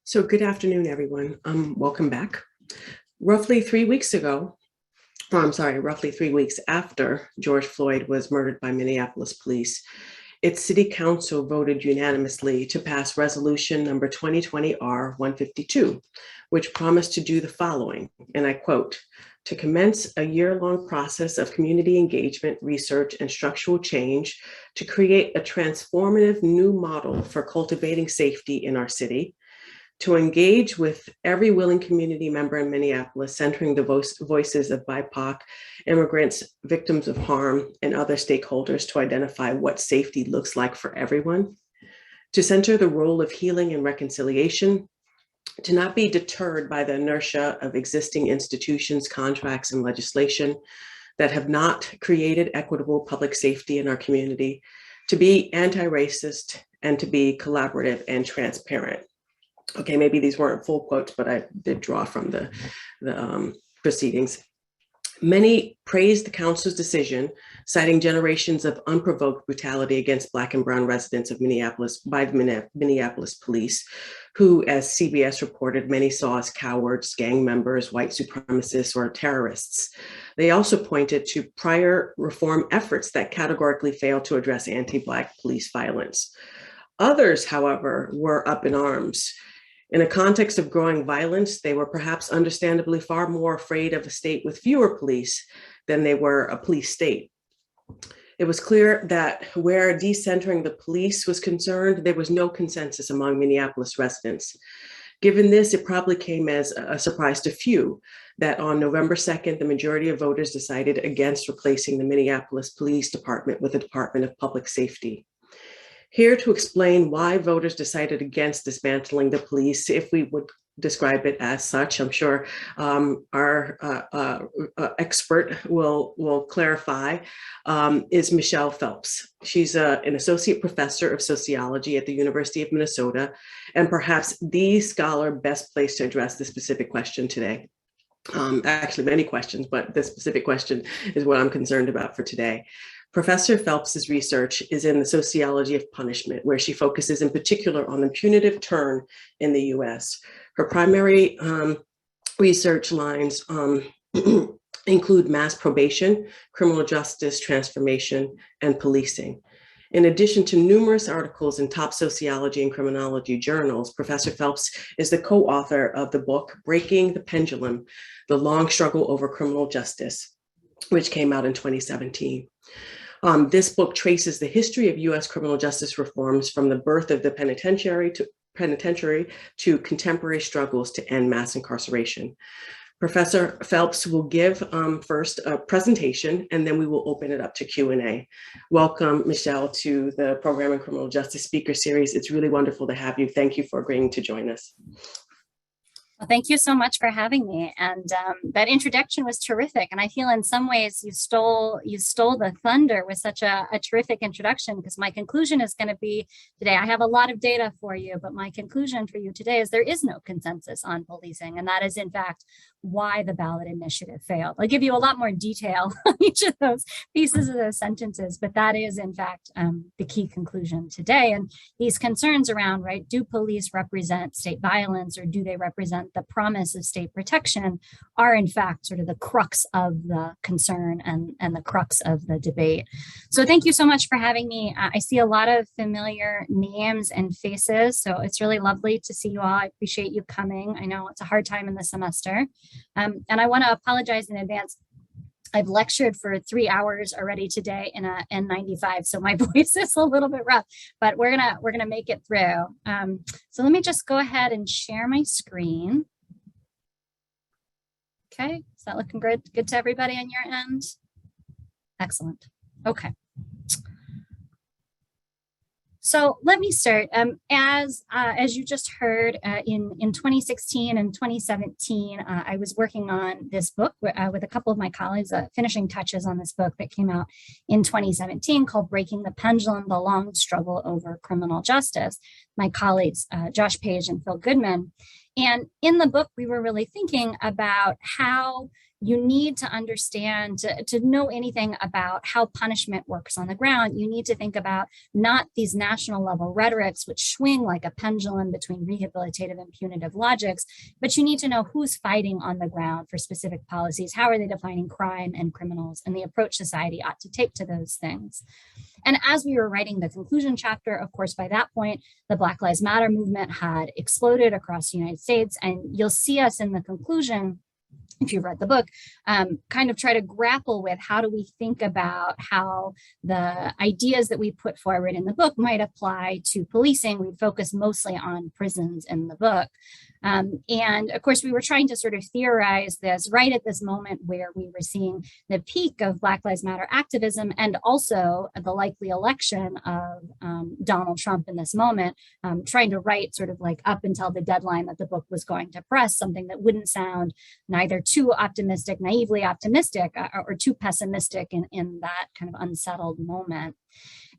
So good afternoon, everyone. Welcome back. Roughly 3 weeks ago, roughly 3 weeks after George Floyd was murdered by Minneapolis police, its city council voted unanimously to pass resolution number 2020 R152, which promised to do the following, and I quote, to commence a year-long process of community engagement, research, and structural change to create a transformative new model for cultivating safety in our city, to engage with every willing community member in Minneapolis, centering the voices of BIPOC, immigrants, victims of harm, and other stakeholders to identify what safety looks like for everyone, to center the role of healing and reconciliation, to not be deterred by the inertia of existing institutions, contracts, and legislation that have not created equitable public safety in our community, to be anti-racist, and to be collaborative and transparent. Okay, maybe these weren't full quotes, but I did draw from the proceedings. Many praised the council's decision, citing generations of unprovoked brutality against Black and Brown residents of Minneapolis by the Minneapolis police, who, as CBS reported, many saw as cowards, gang members, white supremacists, or terrorists. They also pointed to prior reform efforts that categorically failed to address anti-Black police violence. Others, however, were up in arms. In a context of growing violence, they were perhaps understandably far more afraid of a state with fewer police than they were a police state. It was clear that where decentering the police was concerned, there was no consensus among Minneapolis residents. Given this, it probably came as a surprise to few that on November 2nd, the majority of voters decided against replacing the Minneapolis Police Department with the Department of Public Safety. Here to explain why voters decided against dismantling the police, if we would describe it as such, I'm sure our expert will clarify, is Michelle Phelps. She's an associate professor of sociology at the University of Minnesota, and perhaps the scholar best placed to address this specific question today. Actually, many questions, but this specific question is what I'm concerned about for today. Professor Phelps's research is in the sociology of punishment, where she focuses in particular on the punitive turn in the US. Her primary research lines include mass probation, criminal justice transformation, and policing. In addition to numerous articles in top sociology and criminology journals, Professor Phelps is the co-author of the book, Breaking the Pendulum, The Long Struggle Over Criminal Justice, which came out in 2017. This book traces the history of US criminal justice reforms from the birth of the penitentiary to contemporary struggles to end mass incarceration. Professor Phelps will give first a presentation, and then we will open it up to Q&A. Welcome, Michelle, to the Program in Criminal Justice Speaker Series. It's really wonderful to have you. Thank you for agreeing to join us. Well, thank you so much for having me. And that introduction was terrific. And I feel in some ways you stole the thunder with such a terrific introduction, because my conclusion is going to be today, I have a lot of data for you, but my conclusion for you today is there is no consensus on policing. And that is in fact why the ballot initiative failed. I'll give you a lot more detail on each of those pieces of those sentences, but that is in fact the key conclusion today. And these concerns around, right, do police represent state violence, or do they represent the promise of state protection, are in fact sort of the crux of the concern and the crux of the debate. So thank you so much for having me. I see a lot of familiar names and faces, so it's really lovely to see you all. I appreciate you coming. I know it's a hard time in the semester. And I want to apologize in advance. I've lectured for 3 hours already today in a N95, so my voice is a little bit rough, but we're gonna make it through. So let me just go ahead and share my screen. Okay, is that looking good? Good to everybody on your end? Excellent. Okay. So let me start. As you just heard, in 2016 and 2017, I was working on this book with a couple of my colleagues, finishing touches on this book that came out in 2017 called Breaking the Pendulum, The Long Struggle Over Criminal Justice. My colleagues, Josh Page and Phil Goodman. And in the book, we were really thinking about how you need to understand, to know anything about how punishment works on the ground, you need to think about not these national level rhetorics, which swing like a pendulum between rehabilitative and punitive logics, but you need to know who's fighting on the ground for specific policies, how are they defining crime and criminals, and the approach society ought to take to those things. And as we were writing the conclusion chapter, of course, by that point, the Black Lives Matter movement had exploded across the United States. And you'll see us in the conclusion, if you've read the book, kind of try to grapple with how do we think about how the ideas that we put forward in the book might apply to policing. We focus mostly on prisons in the book. And of course, we were trying to sort of theorize this right at this moment where we were seeing the peak of Black Lives Matter activism and also the likely election of Donald Trump in this moment, trying to write sort of like up until the deadline that the book was going to press, something that wouldn't sound neither too optimistic, naively optimistic, or too pessimistic in that kind of unsettled moment.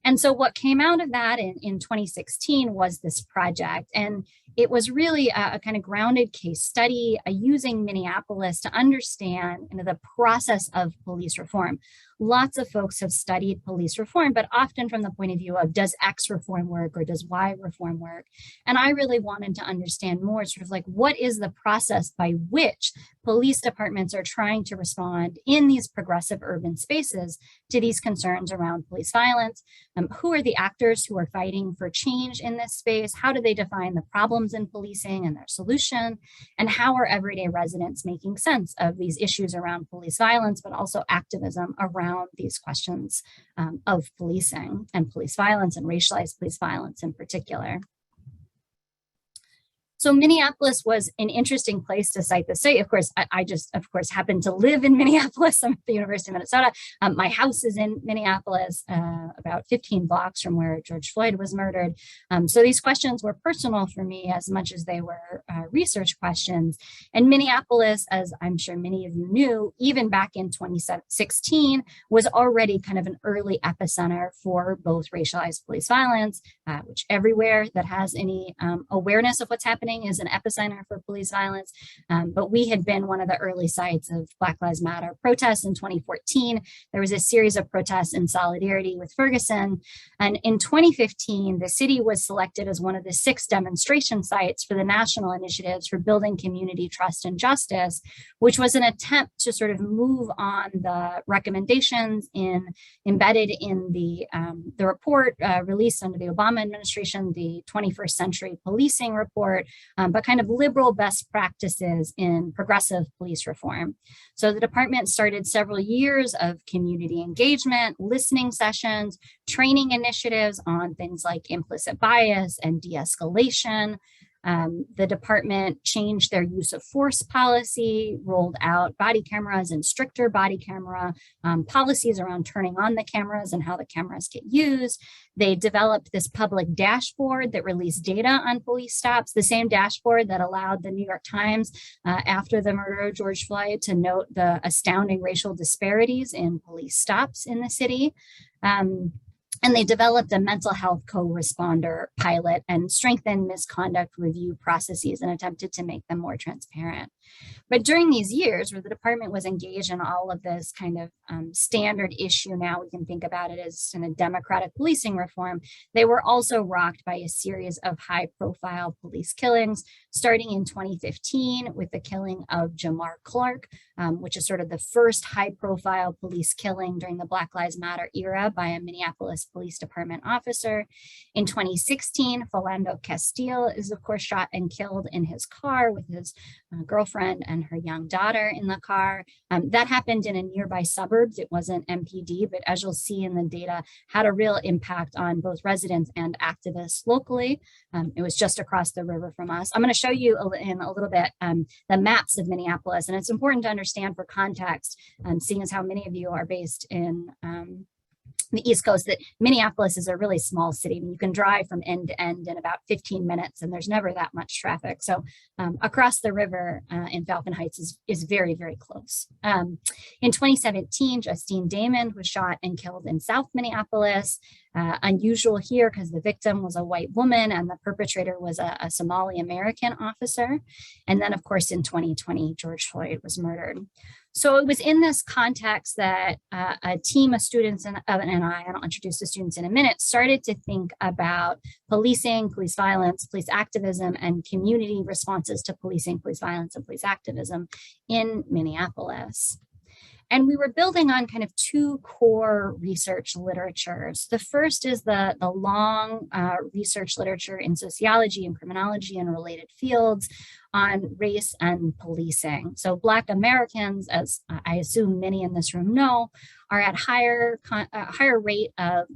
And so what came out of that in 2016 was this project. And it was really a kind of grounded case study using Minneapolis to understand the process of police reform. Lots of folks have studied police reform, but often from the point of view of does X reform work or does Y reform work? And I really wanted to understand more sort of like what is the process by which police departments are trying to respond in these progressive urban spaces to these concerns around police violence. Who are the actors who are fighting for change in this space? How do they define the problems in policing and their solution? And how are everyday residents making sense of these issues around police violence, but also activism around these questions of policing and police violence and racialized police violence in particular? So Minneapolis was an interesting place to cite the state. Of course, I just, of course, happen to live in Minneapolis. I'm at the University of Minnesota. My house is in Minneapolis, about 15 blocks from where George Floyd was murdered. So these questions were personal for me as much as they were research questions. And Minneapolis, as I'm sure many of you knew, even back in 2016, was already kind of an early epicenter for both racialized police violence, which everywhere that has any awareness of what's happening is an epicenter for police violence. But we had been one of the early sites of Black Lives Matter protests in 2014. There was a series of protests in solidarity with Ferguson. And in 2015, the city was selected as one of the 6 demonstration sites for the national initiatives for building community trust and justice, which was an attempt to sort of move on the recommendations embedded in the report released under the Obama administration, the 21st Century Policing Report, but kind of liberal best practices in progressive police reform. So the department started several years of community engagement, listening sessions, training initiatives on things like implicit bias and de-escalation. The department changed their use of force policy, rolled out body cameras and stricter body camera policies around turning on the cameras and how the cameras get used. They developed this public dashboard that released data on police stops, the same dashboard that allowed the New York Times after the murder of George Floyd to note the astounding racial disparities in police stops in the city. And they developed a mental health co-responder pilot and strengthened misconduct review processes and attempted to make them more transparent. But during these years where the department was engaged in all of this kind of standard issue, now we can think about it as in a democratic policing reform, they were also rocked by a series of high-profile police killings, starting in 2015 with the killing of Jamar Clark, which is sort of the first high-profile police killing during the Black Lives Matter era by a Minneapolis Police Department officer. In 2016, Philando Castile is, of course, shot and killed in his car with his girlfriend and her young daughter in the car. That happened in a nearby suburbs. It wasn't MPD, but as you'll see in the data, had a real impact on both residents and activists locally. It was just across the river from us. I'm going to show you in a little bit the maps of Minneapolis, and it's important to understand for context, seeing as how many of you are based in the East Coast, that Minneapolis is a really small city. I mean, you can drive from end to end in about 15 minutes and there's never that much traffic. So across the river in Falcon Heights is very, very close. In 2017, Justine Damon was shot and killed in South Minneapolis. Unusual here because the victim was a white woman and the perpetrator was a Somali American officer. And then, of course, in 2020, George Floyd was murdered. So it was in this context that a team of students and I'll introduce the students in a minute, started to think about policing, police violence, police activism, and community responses to policing, police violence, and police activism in Minneapolis. And we were building on kind of two core research literatures. The first is the long research literature in sociology and criminology and related fields on race and policing. So Black Americans, as I assume many in this room know, are at higher rate of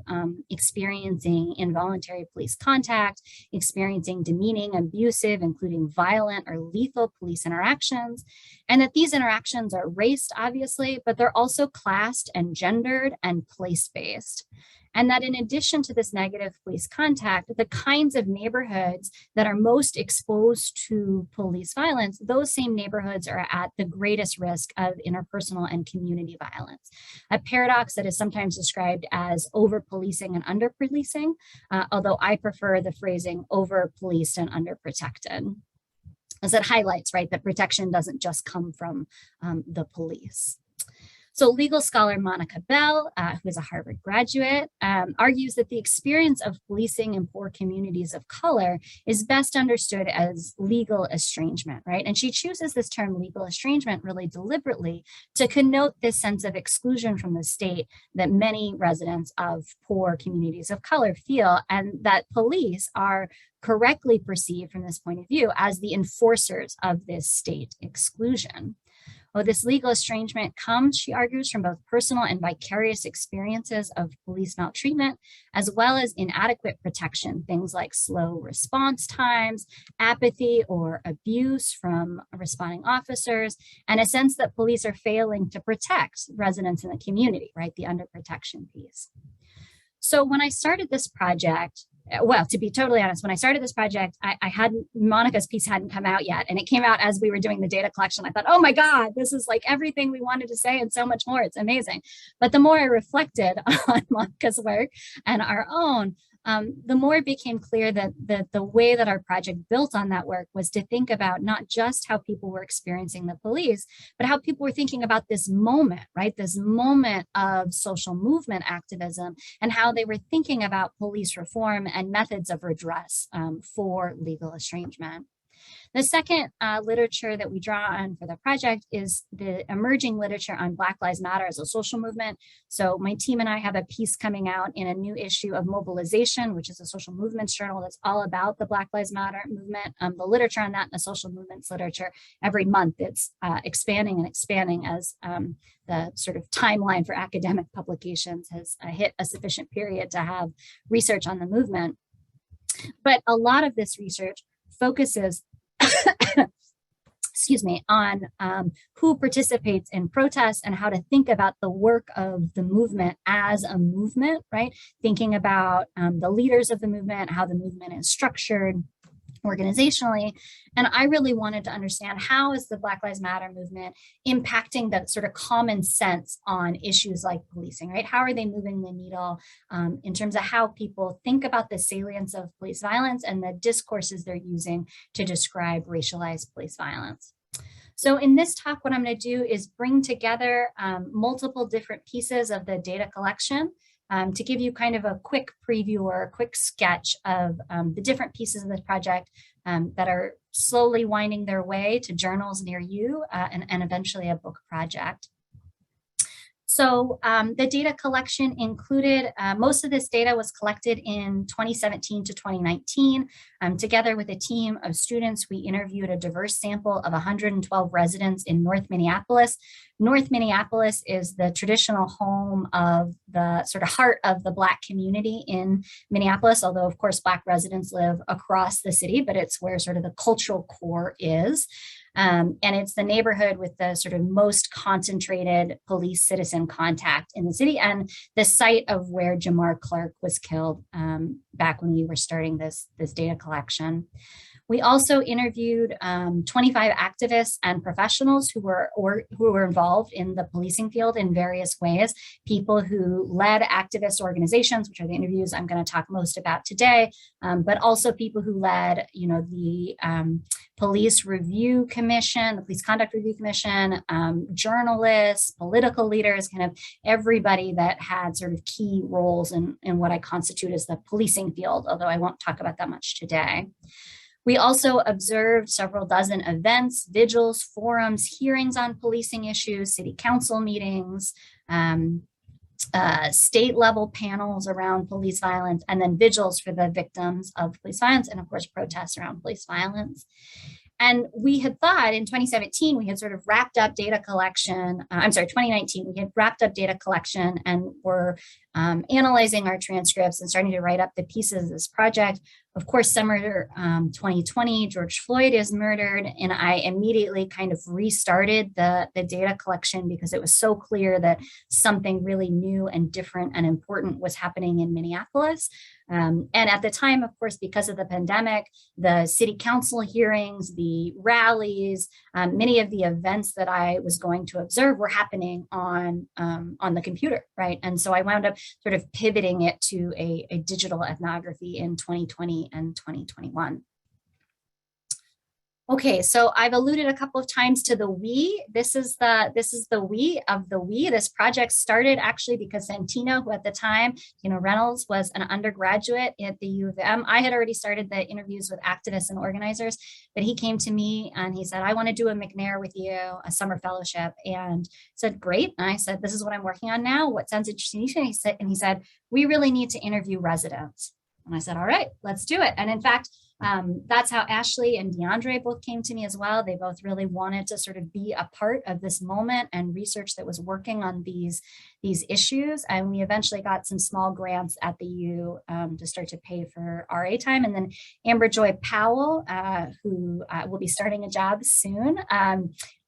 experiencing involuntary police contact, experiencing demeaning, abusive, including violent or lethal police interactions, and that these interactions are raced, obviously, but they're also classed and gendered and place-based. And that in addition to this negative police contact, the kinds of neighborhoods that are most exposed to police violence, those same neighborhoods are at the greatest risk of interpersonal and community violence. A paradox that is sometimes described as over-policing and under-policing, although I prefer the phrasing over-policed and under-protected, as it highlights, right, that protection doesn't just come from the police. So legal scholar Monica Bell, who is a Harvard graduate, argues that the experience of policing in poor communities of color is best understood as legal estrangement, right? And she chooses this term legal estrangement really deliberately to connote this sense of exclusion from the state that many residents of poor communities of color feel, and that police are correctly perceived from this point of view as the enforcers of this state exclusion. Well, this legal estrangement comes, she argues, from both personal and vicarious experiences of police maltreatment, as well as inadequate protection, things like slow response times, apathy or abuse from responding officers, and a sense that police are failing to protect residents in the community, right? The underprotection piece. So when I started this project, well, to be totally honest, when I started this project, Monica's piece hadn't come out yet, and it came out as we were doing the data collection. I thought, oh my God, this is like everything we wanted to say and so much more. It's amazing. But the more I reflected on Monica's work and our own, the more it became clear that the way that our project built on that work was to think about not just how people were experiencing the police, but how people were thinking about this moment, right? This moment of social movement activism and how they were thinking about police reform and methods of redress for legal estrangement. The second literature that we draw on for the project is the emerging literature on Black Lives Matter as a social movement. So my team and I have a piece coming out in a new issue of Mobilization, which is a social movements journal that's all about the Black Lives Matter movement. The literature on that and the social movements literature, every month it's expanding and expanding as the sort of timeline for academic publications has hit a sufficient period to have research on the movement. But a lot of this research focuses excuse me, on who participates in protests and how to think about the work of the movement as a movement, right? Thinking about the leaders of the movement, how the movement is structured organizationally. And I really wanted to understand how is the Black Lives Matter movement impacting that sort of common sense on issues like policing, right? How are they moving the needle in terms of how people think about the salience of police violence and the discourses they're using to describe racialized police violence? So in this talk, what I'm going to do is bring together multiple different pieces of the data collection to give you kind of a quick preview or a quick sketch of the different pieces of this project that are slowly winding their way to journals near you and eventually a book project. So the data collection included, most of this data was collected in 2017 to 2019. Together with a team of students, we interviewed a diverse sample of 112 residents in North Minneapolis. North Minneapolis is the traditional home of the sort of heart of the Black community in Minneapolis, although of course Black residents live across the city, but it's where sort of the cultural core is. And it's the neighborhood with the sort of most concentrated police citizen contact in the city and the site of where Jamar Clark was killed back when we were starting this data collection. We also interviewed 25 activists and professionals who were involved in the policing field in various ways, people who led activist organizations, which are the interviews I'm going to talk most about today, but also people who led, the Police Review Commission, the Police Conduct Review Commission, journalists, political leaders, kind of everybody that had sort of key roles in what I constitute as the policing field, although I won't talk about that much today. We also observed several dozen events, vigils, forums, hearings on policing issues, city council meetings, state level panels around police violence, and then vigils for the victims of police violence, and of course, protests around police violence. And we had thought in 2017, we had sort of wrapped up data collection. 2019, we had wrapped up data collection and were analyzing our transcripts and starting to write up the pieces of this project. Of course, summer 2020, George Floyd is murdered, and I immediately kind of restarted the data collection because it was so clear that something really new and different and important was happening in Minneapolis. And at the time, of course, because of the pandemic, the city council hearings, the rallies, many of the events that I was going to observe were happening on the computer, right? And so I wound up sort of pivoting it to a digital ethnography in 2020 and 2021. Okay, so I've alluded a couple of times to the we. This is the we of the we. This project started actually because Santino, who at the time, Reynolds, was an undergraduate at the U of M. I had already started the interviews with activists and organizers, but he came to me and he said, I want to do a McNair with you, a summer fellowship. And I said, great. And I said, this is what I'm working on now. What sounds interesting to you? And he said, we really need to interview residents. And I said, all right, let's do it. And in fact, that's how Ashley and DeAndre both came to me as well. They both really wanted to sort of be a part of this moment and research that was working on these issues. And we eventually got some small grants at the U to start to pay for RA time. And then Amber Joy Powell, who will be starting a job soon,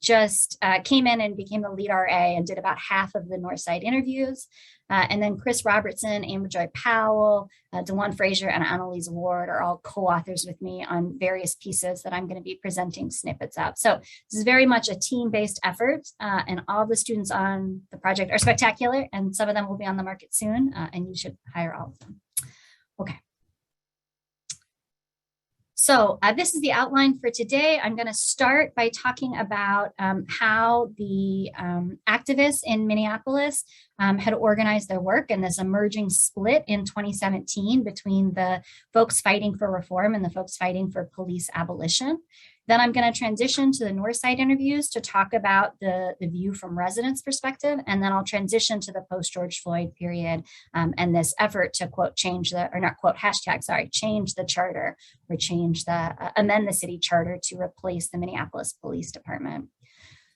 just came in and became the lead RA and did about half of the Northside interviews. And then Chris Robertson, Amber Joy Powell, DeJuan Frazier, and Annalise Ward are all co-authors with me on various pieces that I'm going to be presenting snippets of. So this is very much a team-based effort, and all the students on the project are spectacular, and some of them will be on the market soon, and you should hire all of them. Okay. So this is the outline for today. I'm going to start by talking about how the activists in Minneapolis had organized their work and this emerging split in 2017 between the folks fighting for reform and the folks fighting for police abolition. Then I'm going to transition to the Northside interviews to talk about the view from residents' perspective, and then I'll transition to the post-George Floyd period and this effort to quote change the, or not quote, hashtag, sorry, change the charter or amend the city charter to replace the Minneapolis Police Department.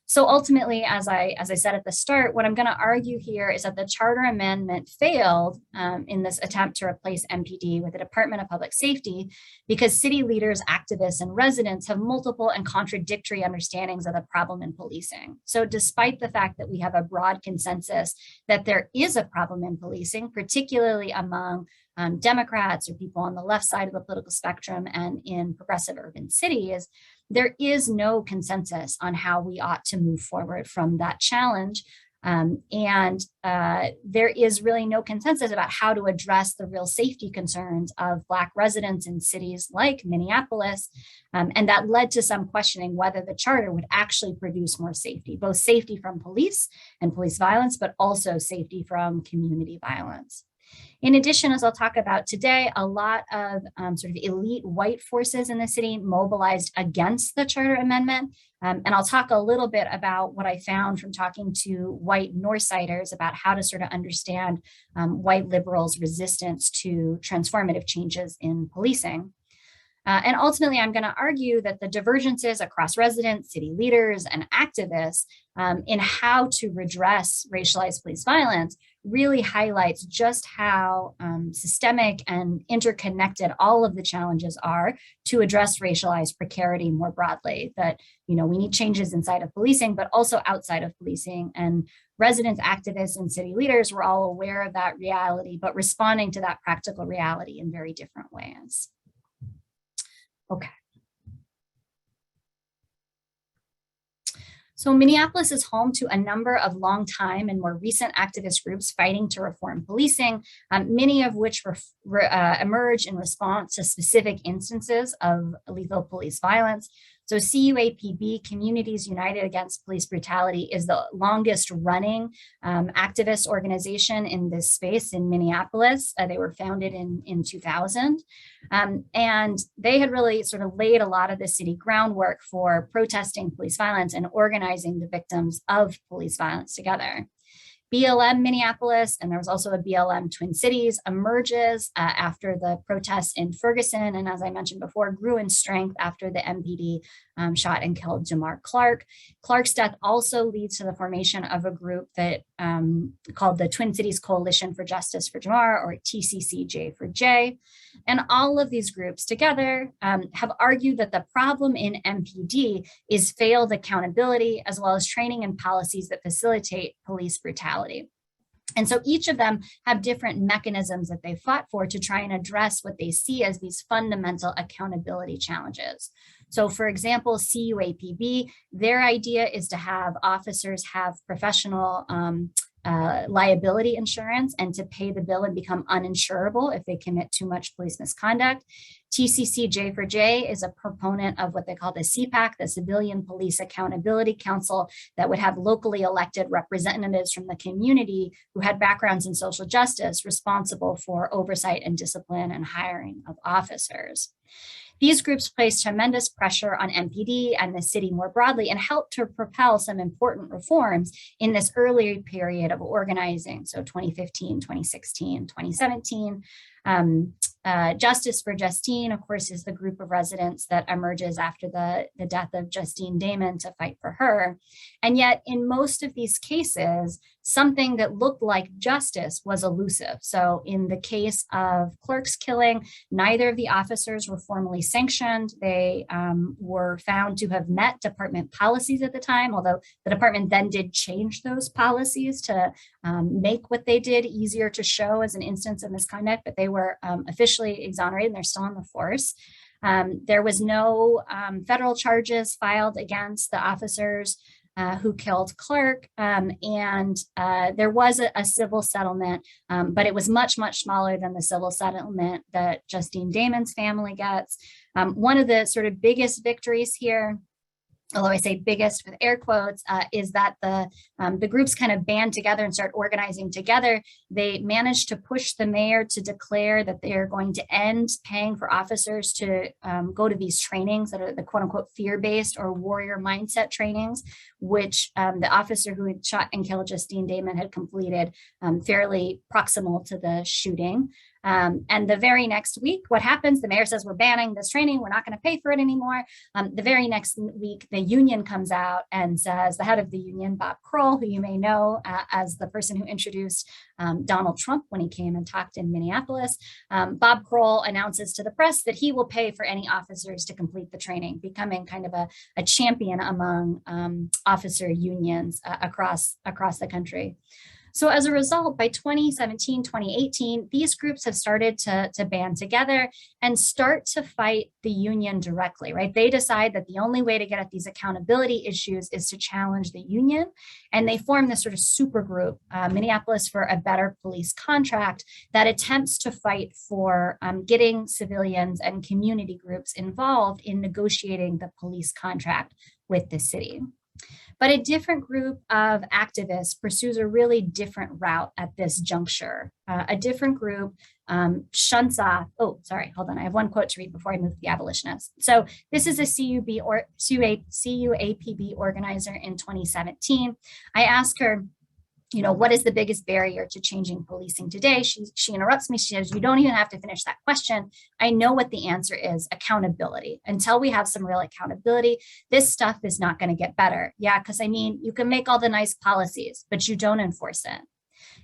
So ultimately, as I said at the start, what I'm going to argue here is that the charter amendment failed in this attempt to replace MPD with the Department of Public Safety because city leaders, activists, and residents have multiple and contradictory understandings of the problem in policing. So despite the fact that we have a broad consensus that there is a problem in policing, particularly among Democrats or people on the left side of the political spectrum and in progressive urban cities, there is no consensus on how we ought to move forward from that challenge. And there is really no consensus about how to address the real safety concerns of Black residents in cities like Minneapolis. And that led to some questioning whether the charter would actually produce more safety, both safety from police and police violence, but also safety from community violence. In addition, as I'll talk about today, a lot of sort of elite white forces in the city mobilized against the charter amendment. And I'll talk a little bit about what I found from talking to white Northsiders about how to sort of understand white liberals' resistance to transformative changes in policing. And ultimately, I'm going to argue that the divergences across residents, city leaders, and activists in how to redress racialized police violence really highlights just how systemic and interconnected all of the challenges are to address racialized precarity more broadly. That, we need changes inside of policing, but also outside of policing. And residents, activists, and city leaders were all aware of that reality, but responding to that practical reality in very different ways. Okay. So Minneapolis is home to a number of long-time and more recent activist groups fighting to reform policing, many of which emerge in response to specific instances of lethal police violence. So CUAPB, Communities United Against Police Brutality, is the longest running activist organization in this space in Minneapolis. They were founded in 2000. And they had really sort of laid a lot of the city groundwork for protesting police violence and organizing the victims of police violence together. BLM Minneapolis, and there was also a BLM Twin Cities, emerges after the protests in Ferguson, and as I mentioned before, grew in strength after the MPD shot and killed Jamar Clark. Clark's death also leads to the formation of a group that called the Twin Cities Coalition for Justice for Jamar, or TCCJ for J. And all of these groups together have argued that the problem in MPD is failed accountability, as well as training and policies that facilitate police brutality. And so each of them have different mechanisms that they fought for to try and address what they see as these fundamental accountability challenges. So for example, CUAPB, their idea is to have officers have professional liability insurance and to pay the bill and become uninsurable if they commit too much police misconduct. TCCJ for J is a proponent of what they call the CPAC, the Civilian Police Accountability Council, that would have locally elected representatives from the community who had backgrounds in social justice responsible for oversight and discipline and hiring of officers. These groups placed tremendous pressure on MPD and the city more broadly and helped to propel some important reforms in this early period of organizing. So 2015, 2016, 2017. Justice for Justine, of course, is the group of residents that emerges after the death of Justine Damon to fight for her. And yet, in most of these cases, something that looked like justice was elusive. So in the case of Clark's killing, neither of the officers were formally sanctioned. They were found to have met department policies at the time, although the department then did change those policies to make what they did easier to show as an instance of misconduct, but they were officially exonerated and they're still on the force. There was no federal charges filed against the officers who killed Clark, and there was a civil settlement, but it was much, much smaller than the civil settlement that Justine Damon's family gets. One of the sort of biggest victories here, although I say biggest with air quotes, is that the groups kind of band together and start organizing together. They managed to push the mayor to declare that they are going to end paying for officers to go to these trainings that are the quote unquote fear-based or warrior mindset trainings, which the officer who had shot and killed Justine Damon had completed fairly proximal to the shooting. And the very next week, what happens? The mayor says, we're banning this training. We're not going to pay for it anymore. The very next week, the union comes out and says, the head of the union, Bob Kroll, who you may know as the person who introduced Donald Trump when he came and talked in Minneapolis, Bob Kroll announces to the press that he will pay for any officers to complete the training, becoming kind of a champion among officer unions across the country. So as a result, by 2017, 2018, these groups have started to band together and start to fight the union directly, right? They decide that the only way to get at these accountability issues is to challenge the union. And they form this sort of super group, Minneapolis for a Better Police Contract, that attempts to fight for getting civilians and community groups involved in negotiating the police contract with the city. But a different group of activists pursues a really different route at this juncture. A different group shunts off. Oh, sorry, hold on. I have one quote to read before I move to the abolitionists. So this is a CUAPB organizer in 2017. I asked her, what is the biggest barrier to changing policing today? She interrupts me. She says, you don't even have to finish that question. I know what the answer is: accountability. Until we have some real accountability, this stuff is not going to get better. Yeah, because you can make all the nice policies, but you don't enforce it.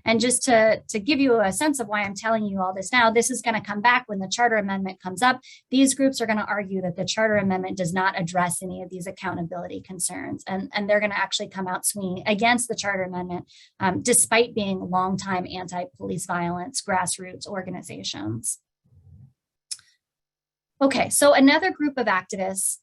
And just to give you a sense of why I'm telling you all this now, this is going to come back when the charter amendment comes up. These groups are going to argue that the charter amendment does not address any of these accountability concerns. And they're going to actually come out swinging against the charter amendment, despite being longtime anti-police violence grassroots organizations. Okay, so another group of activists,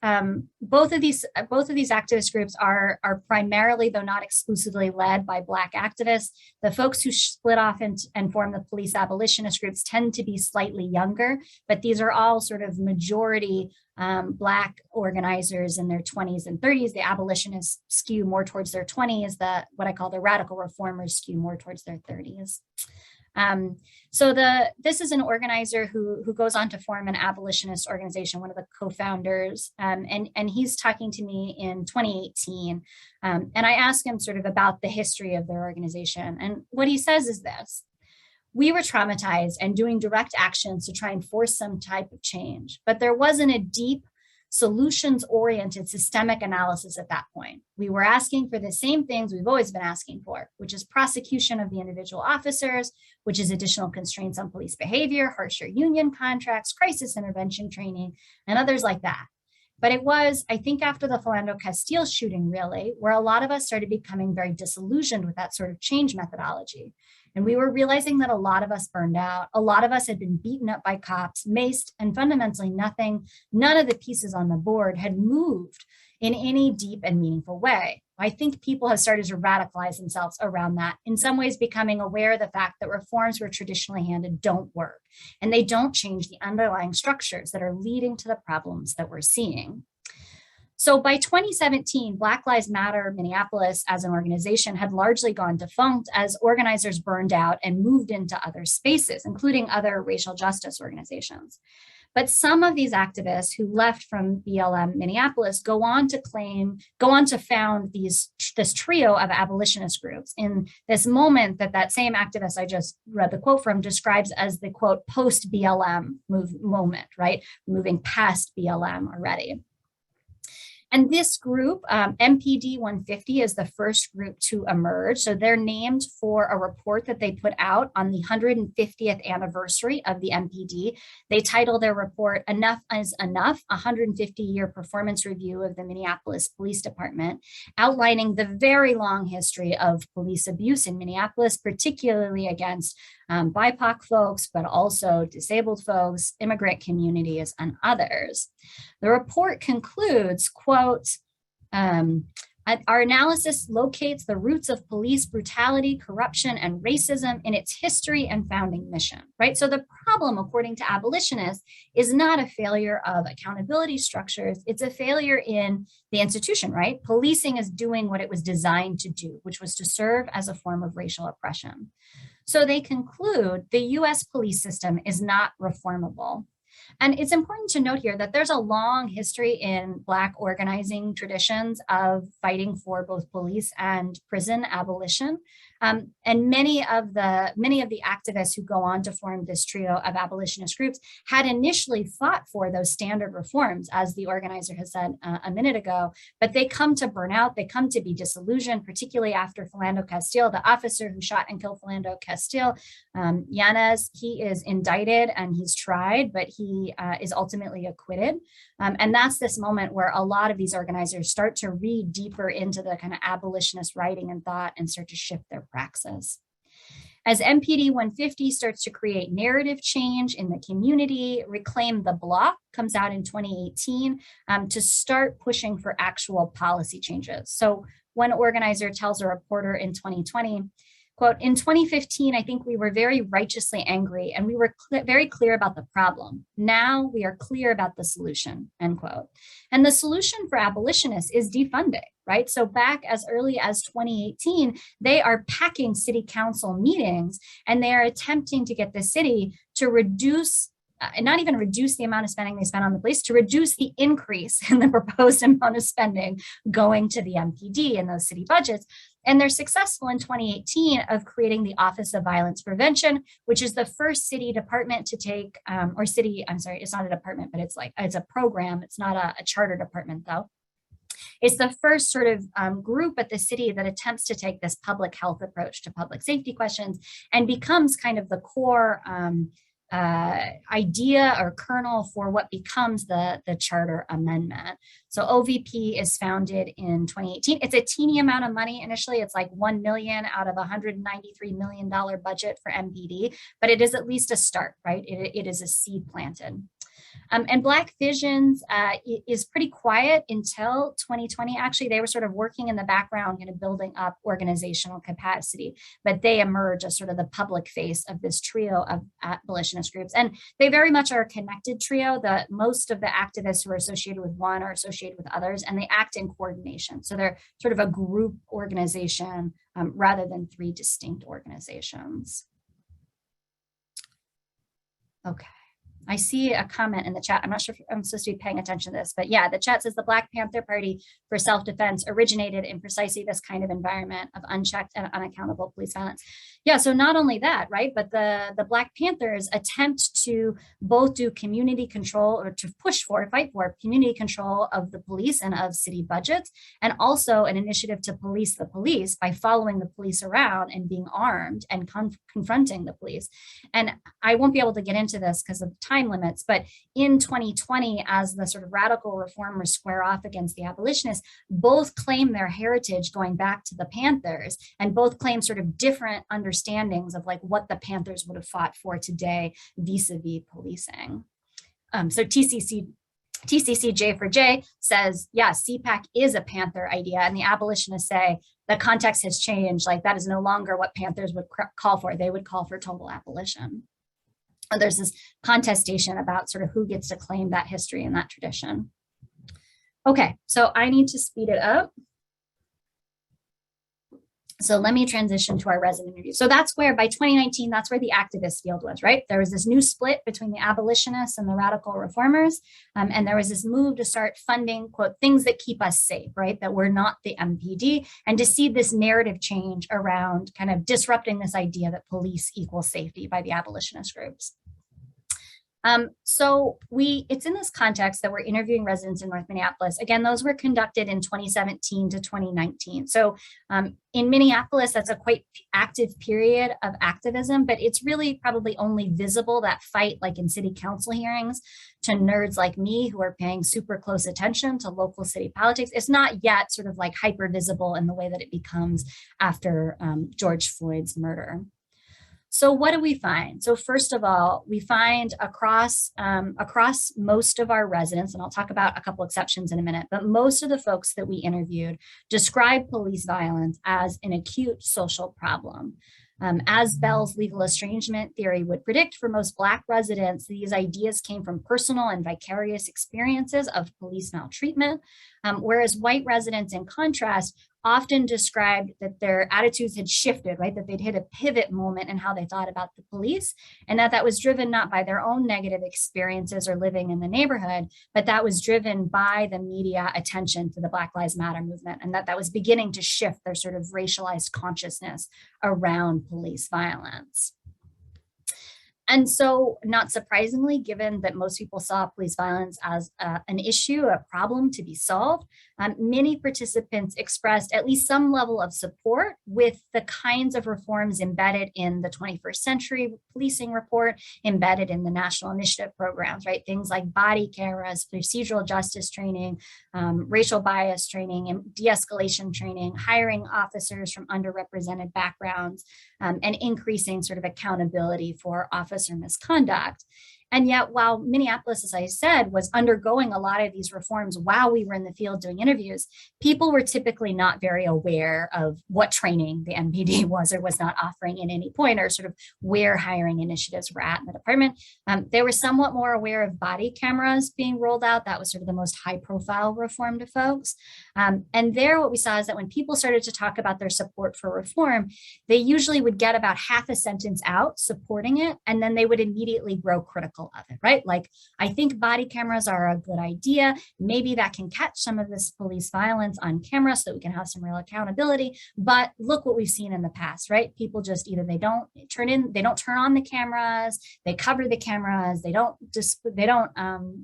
both of these activist groups are primarily, though not exclusively, led by Black activists. The folks who split off and form the police abolitionist groups tend to be slightly younger, but these are all sort of majority Black organizers in their 20s and 30s. The abolitionists skew more towards their 20s. What I call the radical reformers skew more towards their 30s. This is an organizer who goes on to form an abolitionist organization, one of the co-founders, and he's talking to me in 2018, and I asked him sort of about the history of their organization, and what he says is this: we were traumatized and doing direct actions to try and force some type of change, but there wasn't a deep, solutions-oriented systemic analysis at that point. We were asking for the same things we've always been asking for, which is prosecution of the individual officers, which is additional constraints on police behavior, harsher union contracts, crisis intervention training, and others like that. But it was, I think, after the Philando Castile shooting, really, where a lot of us started becoming very disillusioned with that sort of change methodology. And we were realizing that a lot of us burned out. A lot of us had been beaten up by cops, maced, and fundamentally none of the pieces on the board had moved in any deep and meaningful way. I think people have started to radicalize themselves around that, in some ways becoming aware of the fact that reforms we're traditionally handed don't work, and they don't change the underlying structures that are leading to the problems that we're seeing. So by 2017, Black Lives Matter Minneapolis as an organization had largely gone defunct as organizers burned out and moved into other spaces, including other racial justice organizations. But some of these activists who left from BLM Minneapolis go on to found this trio of abolitionist groups in this moment that same activist I just read the quote from describes as the quote post-BLM moment, right? Moving past BLM already. And this group, MPD 150, is the first group to emerge. So they're named for a report that they put out on the 150th anniversary of the MPD. They title their report, Enough is Enough, a 150-year performance review of the Minneapolis Police Department, outlining the very long history of police abuse in Minneapolis, particularly against BIPOC folks, but also disabled folks, immigrant communities, and others. The report concludes, quote, our analysis locates the roots of police brutality, corruption, and racism in its history and founding mission, right? So the problem, according to abolitionists, is not a failure of accountability structures. It's a failure in the institution, right? Policing is doing what it was designed to do, which was to serve as a form of racial oppression. So they conclude the US police system is not reformable. And it's important to note here that there's a long history in Black organizing traditions of fighting for both police and prison abolition. And many of the activists who go on to form this trio of abolitionist groups had initially fought for those standard reforms, as the organizer has said a minute ago, but they come to burn out, they come to be disillusioned, particularly after Philando Castile, the officer who shot and killed Philando Castile, Yanez, he is indicted and he's tried, but he is ultimately acquitted. And that's this moment where a lot of these organizers start to read deeper into the kind of abolitionist writing and thought and start to shift their praxis. As MPD 150 starts to create narrative change in the community, Reclaim the Block comes out in 2018 to start pushing for actual policy changes. So one organizer tells a reporter in 2020, quote, in 2015, I think we were very righteously angry and we were very clear about the problem. Now we are clear about the solution, end quote. And the solution for abolitionists is defunding, right? So back as early as 2018, they are packing city council meetings and they are attempting to get the city to reduce and not even reduce the amount of spending they spend on the police, to reduce the increase in the proposed amount of spending going to the MPD in those city budgets. And they're successful in 2018 of creating the Office of Violence Prevention, which is the first city department to take, or city, I'm sorry, it's not a department, but it's a program. It's not a charter department though. It's the first sort of group at the city that attempts to take this public health approach to public safety questions and becomes kind of the core idea or kernel for what becomes the charter amendment. So OVP is founded in 2018. It's a teeny amount of money. Initially, it's like 1 million out of $193 million budget for MPD, but it is at least a start, right? It is a seed planted. And Black Visions is pretty quiet until 2020. Actually, they were sort of working in the background, kind of building up organizational capacity, but they emerge as sort of the public face of this trio of abolitionist groups. And they very much are a connected trio. That most of the activists who are associated with one are associated with others, and they act in coordination. So they're sort of a group organization rather than three distinct organizations. Okay. I see a comment in the chat. I'm not sure if I'm supposed to be paying attention to this, but yeah, the chat says the Black Panther Party for Self-Defense originated in precisely this kind of environment of unchecked and unaccountable police violence. Yeah, so not only that, right, but the Black Panthers attempt to both do community control or to push for, fight for community control of the police and of city budgets, and also an initiative to police the police by following the police around and being armed and confronting the police. And I won't be able to get into this because of time limits, but in 2020, as the sort of radical reformers square off against the abolitionists, both claim their heritage going back to the Panthers, and both claim sort of different understandings of like what the Panthers would have fought for today vis-a-vis policing. So TCCJ for J says, yeah, CPAC is a Panther idea, and the abolitionists say the context has changed, like that is no longer what Panthers would call for. They would call for total abolition. There's this contestation about sort of who gets to claim that history and that tradition. Okay, so I need to speed it up. So let me transition to our resident interview. So that's where, by 2019, that's where the activist field was, right? There was this new split between the abolitionists and the radical reformers. And there was this move to start funding, quote, things that keep us safe, right? That we're not the MPD, and to see this narrative change around kind of disrupting this idea that police equals safety by the abolitionist groups. So it's in this context that we're interviewing residents in North Minneapolis. Again, those were conducted in 2017 to 2019. So in Minneapolis, that's a quite active period of activism, but it's really probably only visible, that fight, like in city council hearings, to nerds like me who are paying super close attention to local city politics. It's not yet sort of like hyper visible in the way that it becomes after George Floyd's murder. So what do we find? So first of all, we find across most of our residents, and I'll talk about a couple exceptions in a minute, but most of the folks that we interviewed describe police violence as an acute social problem. As Bell's legal estrangement theory would predict, for most Black residents, these ideas came from personal and vicarious experiences of police maltreatment, whereas white residents, in contrast, often described that their attitudes had shifted, right? That they'd hit a pivot moment in how they thought about the police, and that was driven not by their own negative experiences or living in the neighborhood, but that was driven by the media attention to the Black Lives Matter movement, and that was beginning to shift their sort of racialized consciousness around police violence. And so, not surprisingly, given that most people saw police violence as an issue, a problem to be solved, many participants expressed at least some level of support with the kinds of reforms embedded in the 21st Century Policing Report, embedded in the National Initiative programs, right? Things like body cameras, procedural justice training, racial bias training, and de-escalation training, hiring officers from underrepresented backgrounds, and increasing sort of accountability for officer misconduct. And yet, while Minneapolis, as I said, was undergoing a lot of these reforms while we were in the field doing interviews, people were typically not very aware of what training the MPD was or was not offering at any point, or sort of where hiring initiatives were at in the department. They were somewhat more aware of body cameras being rolled out. That was sort of the most high profile reform to folks. And there, what we saw is that when people started to talk about their support for reform, they usually would get about half a sentence out supporting it, and then they would immediately grow critical critical of it, right? Like, I think body cameras are a good idea. Maybe that can catch some of this police violence on camera so that we can have some real accountability. But look what we've seen in the past, right? People just either they don't turn on the cameras, they cover the cameras, they don't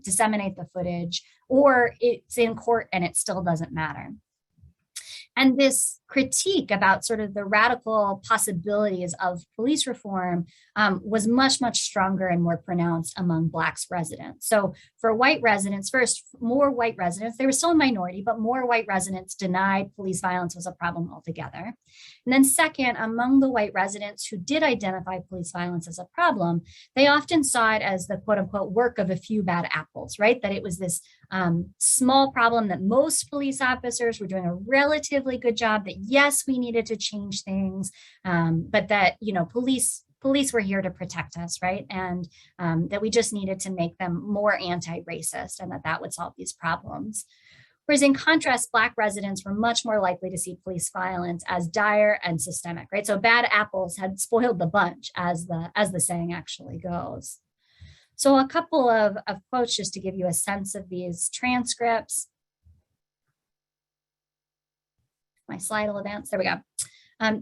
disseminate the footage, or it's in court and it still doesn't matter. And this critique about sort of the radical possibilities of police reform was much, much stronger and more pronounced among Black residents. So for white residents, first, more white residents, they were still a minority, but more white residents denied police violence was a problem altogether. And then second, among the white residents who did identify police violence as a problem, they often saw it as the quote unquote work of a few bad apples, right? That it was this small problem that most police officers were doing a relatively good job, that yes, we needed to change things, but that, you know, police were here to protect us, right? And that we just needed to make them more anti-racist, and that would solve these problems. Whereas in contrast, Black residents were much more likely to see police violence as dire and systemic, right? So bad apples had spoiled the bunch, as the saying actually goes. So a couple of quotes just to give you a sense of these transcripts. My slide will advance. There we go.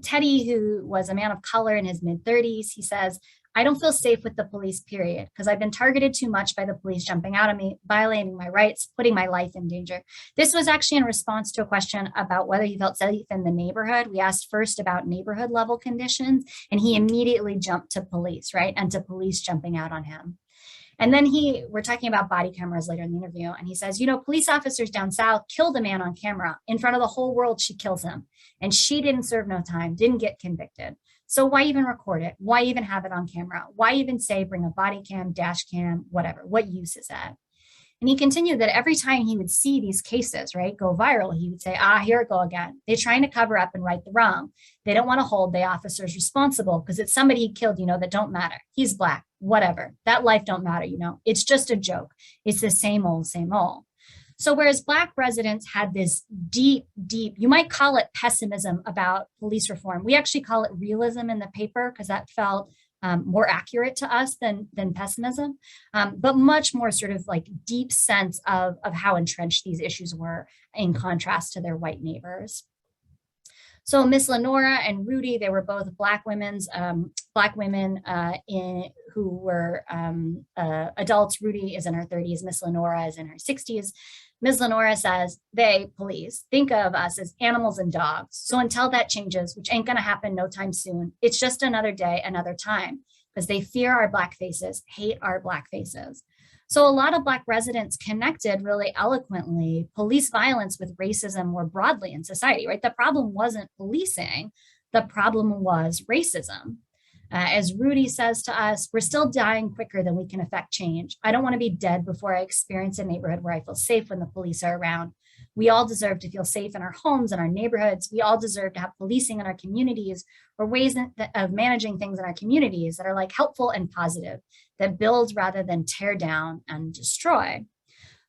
Teddy, who was a man of color in his mid-30s, he says, "I don't feel safe with the police, period, because I've been targeted too much by the police jumping out at me, violating my rights, putting my life in danger." This was actually in response to a question about whether he felt safe in the neighborhood. We asked first about neighborhood level conditions, and he immediately jumped to police, right? And to police jumping out on him. And then we're talking about body cameras later in the interview, and he says, you know, police officers down south killed a man on camera. In front of the whole world, she kills him. And she didn't serve no time, didn't get convicted. So why even record it? Why even have it on camera? Why even say bring a body cam, dash cam, whatever? What use is that? And he continued that every time he would see these cases, right, go viral, he would say, here it go again. They're trying to cover up and right the wrong. They don't want to hold the officers responsible because it's somebody he killed, you know, that don't matter. He's Black, whatever. That life don't matter, you know. It's just a joke. It's the same old, same old. So whereas Black residents had this deep, you might call it pessimism about police reform. We actually call it realism in the paper because that felt more accurate to us than pessimism, but much more sort of like deep sense of how entrenched these issues were in contrast to their white neighbors. So Miss Lenora and Rudy, they were both Black women who were adults. Rudy is in her 30s, Miss Lenora is in her 60s. Ms. Lenora says, they, police, think of us as animals and dogs. So until that changes, which ain't gonna happen no time soon, it's just another day, another time, because they fear our Black faces, hate our Black faces. So a lot of Black residents connected really eloquently police violence with racism more broadly in society, right? The problem wasn't policing, the problem was racism. As Rudy says to us, we're still dying quicker than we can affect change. I don't want to be dead before I experience a neighborhood where I feel safe when the police are around. We all deserve to feel safe in our homes and our neighborhoods. We all deserve to have policing in our communities, or ways of managing things in our communities that are like helpful and positive, that build rather than tear down and destroy.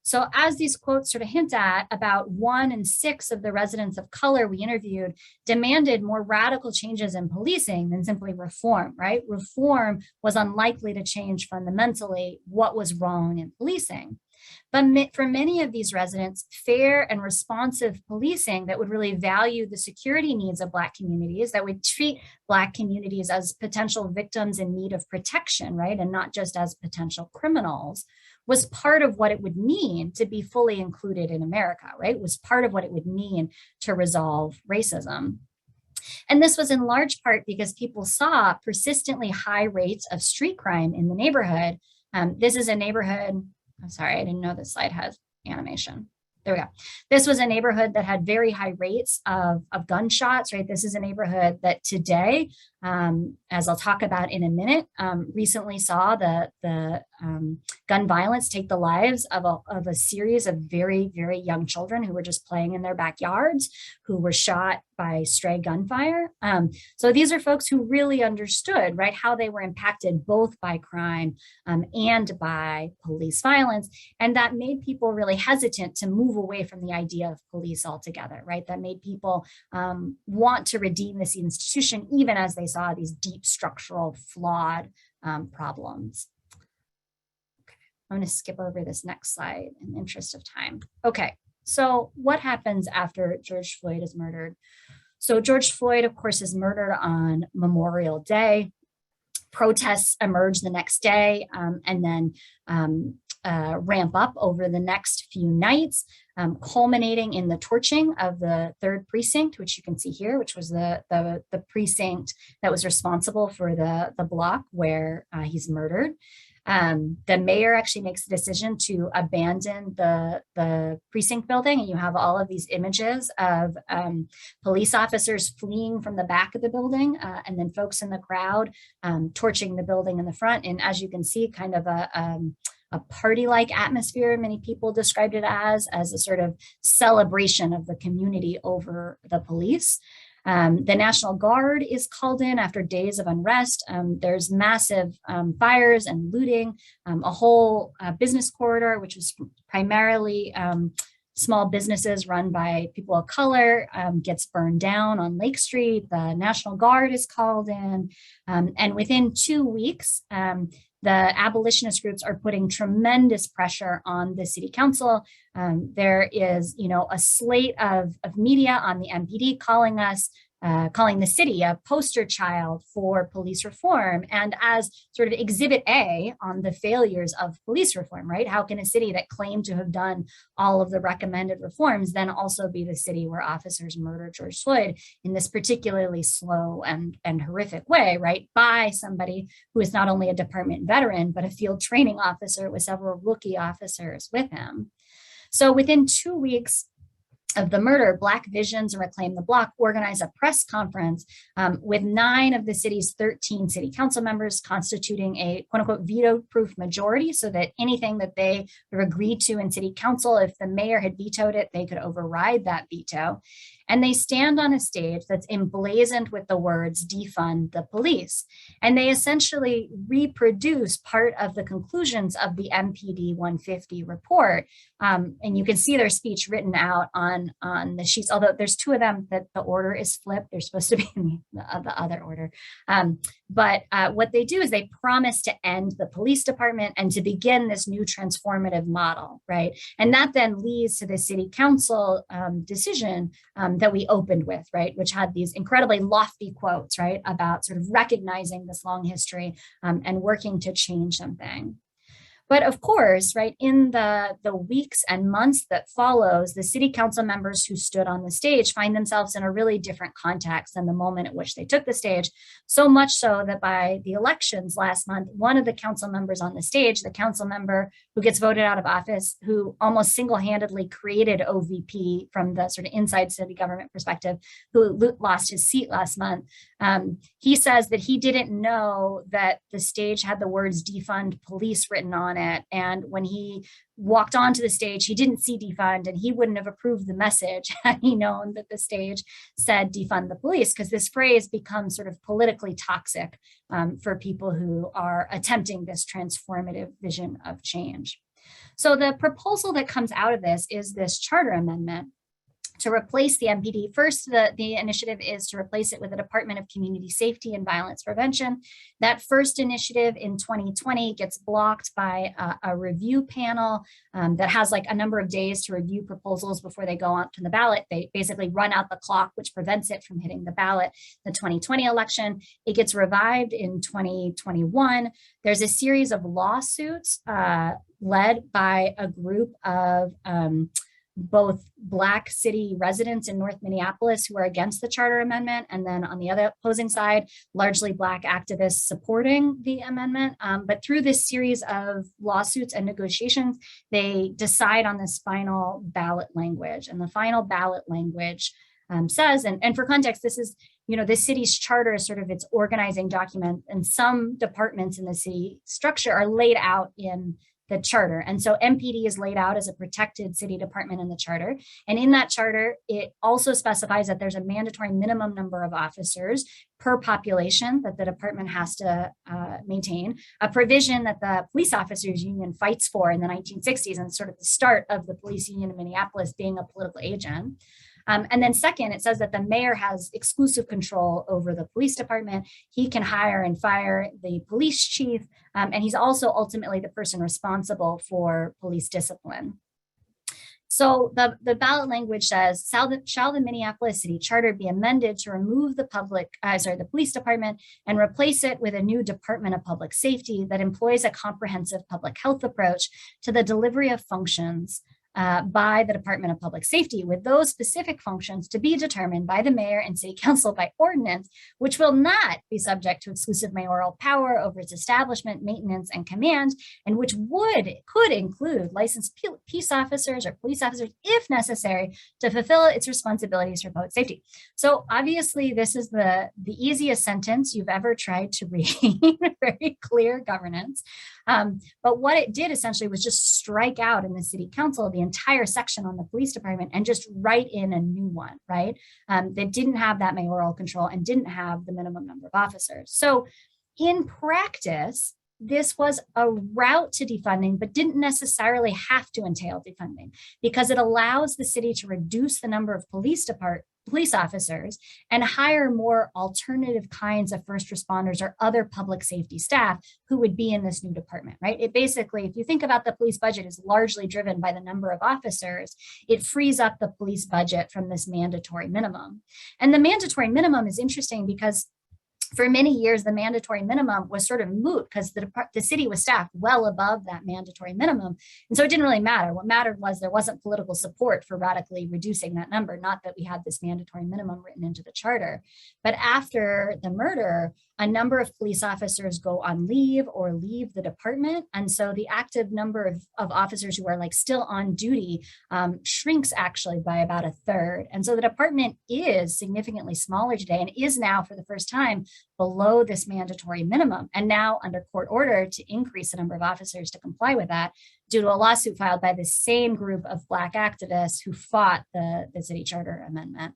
So as these quotes sort of hint at, about 1 in 6 of the residents of color we interviewed demanded more radical changes in policing than simply reform, right? Reform was unlikely to change fundamentally what was wrong in policing. But for many of these residents, fair and responsive policing that would really value the security needs of Black communities, that would treat Black communities as potential victims in need of protection, right? And not just as potential criminals, was part of what it would mean to be fully included in America, right? Was part of what it would mean to resolve racism. And this was in large part because people saw persistently high rates of street crime in the neighborhood. This is a neighborhood, I'm sorry, I didn't know this slide has animation. There we go. This was a neighborhood that had very high rates of gunshots, right? This is a neighborhood that today, as I'll talk about in a minute, recently saw the gun violence take the lives of a series of very, very young children who were just playing in their backyards, who were shot by stray gunfire. So these are folks who really understood, right, how they were impacted both by crime and by police violence. And that made people really hesitant to move away from the idea of police altogether, right? That made people want to redeem this institution, even as they saw these deep structural flawed problems. I'm going to skip over this next slide in the interest of time. Okay, so what happens after George Floyd is murdered? So George Floyd, of course, is murdered on Memorial Day. Protests emerge the next day, and then ramp up over the next few nights, culminating in the torching of the 3rd precinct, which you can see here, which was the precinct that was responsible for the block where he's murdered. The mayor actually makes the decision to abandon the precinct building, and you have all of these images of police officers fleeing from the back of the building, and then folks in the crowd torching the building in the front. And as you can see, kind of a party-like atmosphere. Many people described it as a sort of celebration of the community over the police. The National Guard is called in after days of unrest. There's massive fires and looting. A whole business corridor, which was primarily small businesses run by people of color, gets burned down on Lake Street. The National Guard is called in. And within 2 weeks, the abolitionist groups are putting tremendous pressure on the city council. There is, a slate of media on the MPD calling the city a poster child for police reform, and as sort of exhibit A on the failures of police reform, right? How can a city that claimed to have done all of the recommended reforms then also be the city where officers murdered George Floyd in this particularly slow and horrific way, right? By somebody who is not only a department veteran, but a field training officer with several rookie officers with him. So within 2 weeks of the murder, Black Visions and Reclaim the Block organized a press conference with 9 of the city's 13 city council members constituting a quote unquote veto-proof majority, so that anything that they agreed to in city council, if the mayor had vetoed it, they could override that veto. And they stand on a stage that's emblazoned with the words defund the police. And they essentially reproduce part of the conclusions of the MPD 150 report. And you can see their speech written out on the sheets, although there's 2 of them that the order is flipped. They're supposed to be in the other order. But what they do is they promise to end the police department and to begin this new transformative model, right? And that then leads to the city council decision that we opened with, right, which had these incredibly lofty quotes, right, about sort of recognizing this long history and working to change something. But of course, right, in the weeks and months that follows, the city council members who stood on the stage find themselves in a really different context than the moment at which they took the stage, so much so that by the elections last month, one of the council members on the stage, the council member who gets voted out of office, who almost single-handedly created OVP from the sort of inside city government perspective, who lost his seat last month, he says that he didn't know that the stage had the words defund police written on it. And when he walked onto the stage, he didn't see defund, and he wouldn't have approved the message had he known that the stage said defund the police, because this phrase becomes sort of politically toxic for people who are attempting this transformative vision of change. So the proposal that comes out of this is this charter amendment to replace the MPD. First, the initiative is to replace it with the Department of Community Safety and Violence Prevention. That first initiative in 2020 gets blocked by a review panel that has like a number of days to review proposals before they go on to the ballot. They basically run out the clock, which prevents it from hitting the ballot. The 2020 election, it gets revived in 2021. There's a series of lawsuits led by a group of both Black city residents in North Minneapolis who are against the charter amendment, and then on the other opposing side, largely Black activists supporting the amendment. But through this series of lawsuits and negotiations, they decide on this final ballot language. And the final ballot language says, and for context, this is, the city's charter is sort of its organizing document, and some departments in the city structure are laid out in the charter. And so MPD is laid out as a protected city department in the charter. And in that charter, it also specifies that there's a mandatory minimum number of officers per population that the department has to maintain, a provision that the police officers union fights for in the 1960s, and sort of the start of the police union in Minneapolis being a political agent. And then second, it says that the mayor has exclusive control over the police department. He can hire and fire the police chief, and he's also ultimately the person responsible for police discipline. So the ballot language says, shall the Minneapolis City Charter be amended to remove the police department and replace it with a new Department of Public Safety that employs a comprehensive public health approach to the delivery of functions by the Department of Public Safety, with those specific functions to be determined by the mayor and city council by ordinance, which will not be subject to exclusive mayoral power over its establishment, maintenance, and command, and which could include licensed peace officers or police officers, if necessary, to fulfill its responsibilities for public safety. So obviously, this is the easiest sentence you've ever tried to read, very clear governance. But what it did essentially was just strike out in the city council the entire section on the police department and just write in a new one, right? That didn't have that mayoral control and didn't have the minimum number of officers. So in practice, this was a route to defunding, but didn't necessarily have to entail defunding because it allows the city to reduce the number of police officers and hire more alternative kinds of first responders or other public safety staff who would be in this new department, right? It basically, if you think about the police budget is largely driven by the number of officers, it frees up the police budget from this mandatory minimum. And the mandatory minimum is interesting because for many years, the mandatory minimum was sort of moot because the city was staffed well above that mandatory minimum. And so it didn't really matter. What mattered was there wasn't political support for radically reducing that number, not that we had this mandatory minimum written into the charter. But after the murder, a number of police officers go on leave or leave the department. And so the active number of officers who are like still on duty shrinks actually by about a third. And so the department is significantly smaller today and is now for the first time below this mandatory minimum, and now under court order to increase the number of officers to comply with that due to a lawsuit filed by the same group of Black activists who fought the city charter amendment.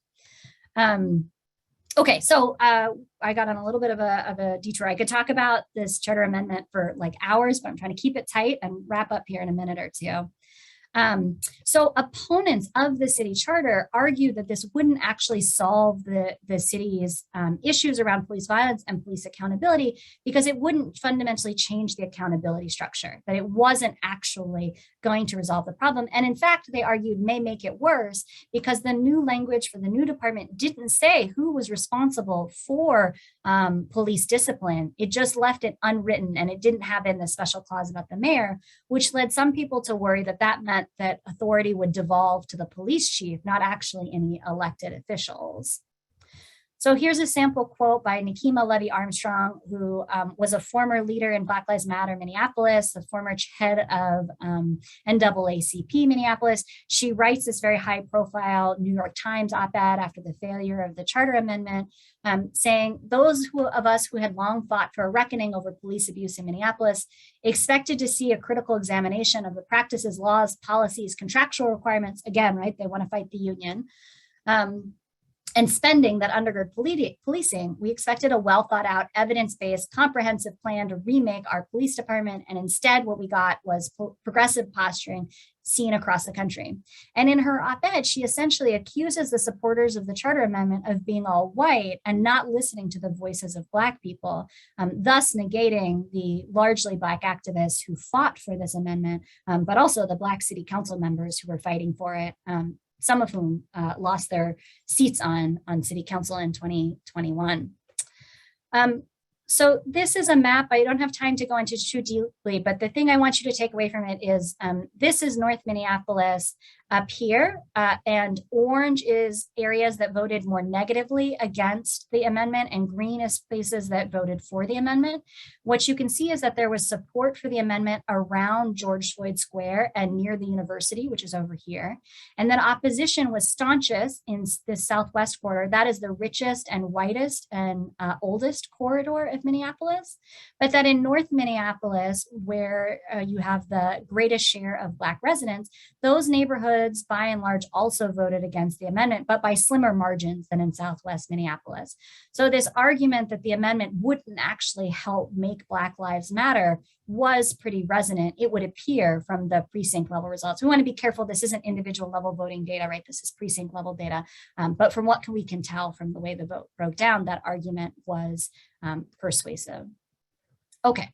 Okay, so I got on a little bit of a detour. I could talk about this charter amendment for like hours, but I'm trying to keep it tight and wrap up here in a minute or two. So opponents of the city charter argue that this wouldn't actually solve the city's issues around police violence and police accountability because it wouldn't fundamentally change the accountability structure, that it wasn't actually going to resolve the problem. And in fact, they argued may make it worse because the new language for the new department didn't say who was responsible for police discipline. It just left it unwritten and it didn't have in the special clause about the mayor, which led some people to worry that that meant that authority would devolve to the police chief, not actually any elected officials. So here's a sample quote by Nikema Levy-Armstrong, who was a former leader in Black Lives Matter Minneapolis, the former head of NAACP Minneapolis. She writes this very high profile New York Times op-ed after the failure of the charter amendment, saying those of us who had long fought for a reckoning over police abuse in Minneapolis expected to see a critical examination of the practices, laws, policies, contractual requirements, again, right, they want to fight the union, and spending that undergird policing. We expected a well thought out, evidence-based, comprehensive plan to remake our police department. And instead what we got was progressive posturing seen across the country. And in her op-ed, she essentially accuses the supporters of the charter amendment of being all white and not listening to the voices of Black people, thus negating the largely Black activists who fought for this amendment, but also the Black city council members who were fighting for it, some of whom lost their seats on city council in 2021. So this is a map. I don't have time to go into too deeply, but the thing I want you to take away from it is this is North Minneapolis up here, and orange is areas that voted more negatively against the amendment, and green is places that voted for the amendment. What you can see is that there was support for the amendment around George Floyd Square and near the university, which is over here. And then opposition was staunchest in the southwest corridor. That is the richest and whitest and oldest corridor of Minneapolis. But that in North Minneapolis, where you have the greatest share of Black residents, those neighborhoods neighborhoods, by and large, also voted against the amendment, but by slimmer margins than in Southwest Minneapolis. So this argument that the amendment wouldn't actually help make Black Lives Matter was pretty resonant, it would appear, from the precinct level results. We want to be careful. This isn't individual level voting data, right? This is precinct level data. But from what we can tell from the way the vote broke down, that argument was persuasive. Okay,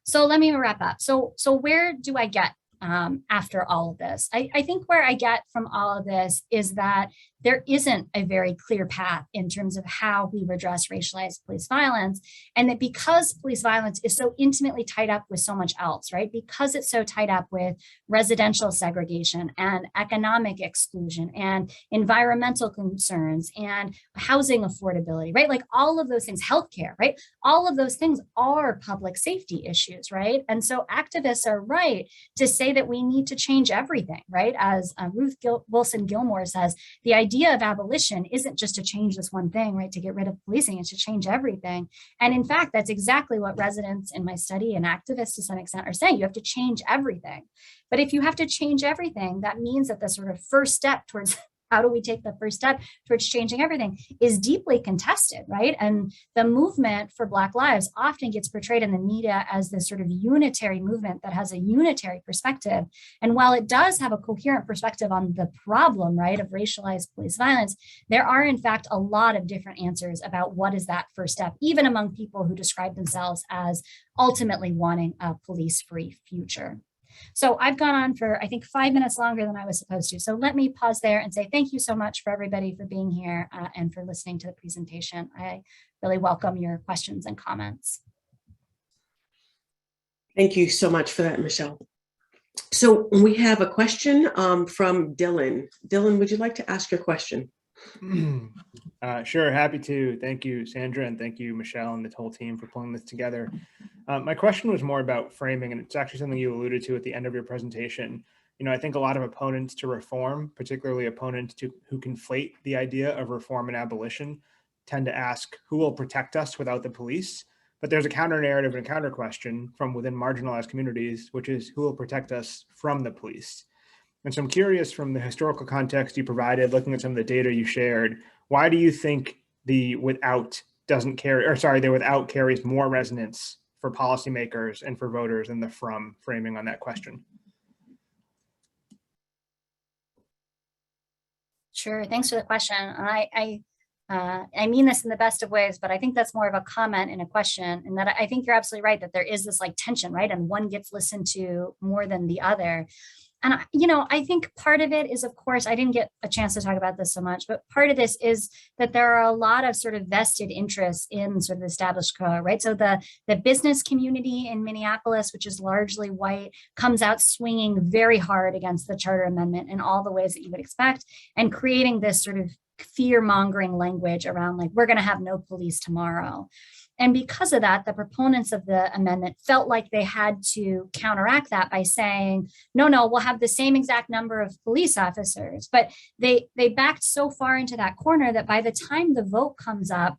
so let me wrap up. So where do I get after all of this? I think where I get from all of this is that there isn't a very clear path in terms of how we redress racialized police violence, and that because police violence is so intimately tied up with so much else, right? Because it's so tied up with residential segregation and economic exclusion and environmental concerns and housing affordability, right? Like all of those things, healthcare, right? All of those things are public safety issues, right? And so activists are right to say that we need to change everything, right? As Ruth Wilson Gilmore says, the idea of abolition isn't just to change this one thing, right? To get rid of policing, it's to change everything. And in fact, that's exactly what residents in my study and activists to some extent are saying. You have to change everything. But if you have to change everything, that means that the sort of first step towards how do we take the first step towards changing everything is deeply contested, right? And the movement for Black lives often gets portrayed in the media as this sort of unitary movement that has a unitary perspective. And while it does have a coherent perspective on the problem, right, of racialized police violence, there are in fact a lot of different answers about what is that first step, even among people who describe themselves as ultimately wanting a police-free future. So I've gone on for, I think, 5 minutes longer than I was supposed to. So let me pause there and say thank you so much for everybody for being here and for listening to the presentation. I really welcome your questions and comments. Thank you so much for that, Michelle. So we have a question from Dylan. Dylan, would you like to ask your question? Sure, happy to. Thank you, Sandra, and thank you, Michelle, and the whole team for pulling this together. My question was more about framing, and it's actually something you alluded to at the end of your presentation. You know, I think a lot of opponents to reform, particularly opponents who conflate the idea of reform and abolition, tend to ask, who will protect us without the police? But there's a counter narrative and a counter question from within marginalized communities, which is, who will protect us from the police? And so I'm curious, from the historical context you provided, looking at some of the data you shared, why do you think the without carries more resonance for policymakers and for voters than the from framing on that question? Sure, thanks for the question. I mean this in the best of ways, but I think that's more of a comment and a question. And that I think you're absolutely right that there is this like tension, right? And one gets listened to more than the other. And, I think part of it is, of course, I didn't get a chance to talk about this so much, but part of this is that there are a lot of sort of vested interests in sort of the established quo, right? So the business community in Minneapolis, which is largely white, comes out swinging very hard against the Charter Amendment in all the ways that you would expect, and creating this sort of fear-mongering language around like, we're going to have no police tomorrow. And because of that, the proponents of the amendment felt like they had to counteract that by saying, no, we'll have the same exact number of police officers. But they backed so far into that corner that by the time the vote comes up,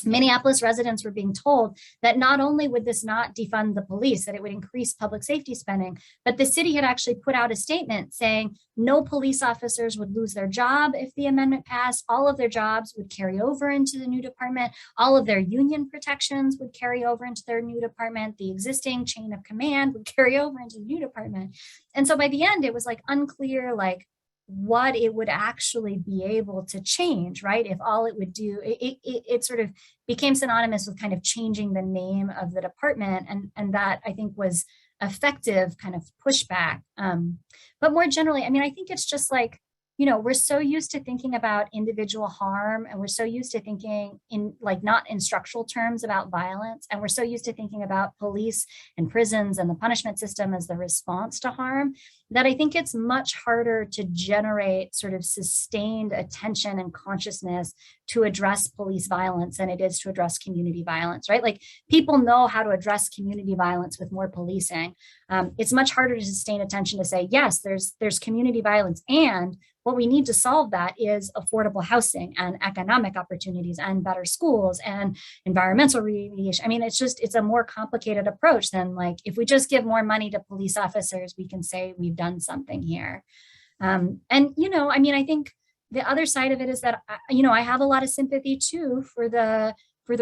Minneapolis residents were being told that not only would this not defund the police, that it would increase public safety spending, but the city had actually put out a statement saying no police officers would lose their job if the amendment passed. All of their jobs would carry over into the new department. All of their union protections would carry over into their new department. The existing chain of command would carry over into the new department. And so by the end, it was like unclear, like, what it would actually be able to change, right? If all it would do, it sort of became synonymous with kind of changing the name of the department. And that I think was effective kind of pushback. But more generally, I mean, I think it's just like, we're so used to thinking about individual harm, and we're so used to thinking in like not in structural terms about violence. And we're so used to thinking about police and prisons and the punishment system as the response to harm, that I think it's much harder to generate sort of sustained attention and consciousness to address police violence than it is to address community violence, right? Like people know how to address community violence with more policing. It's much harder to sustain attention to say, yes, there's community violence, and what we need to solve that is affordable housing and economic opportunities and better schools and environmental remediation. I mean, it's a more complicated approach than like, if we just give more money to police officers, we can say we've done something here. And, I mean, I think the other side of it is that, I have a lot of sympathy too for the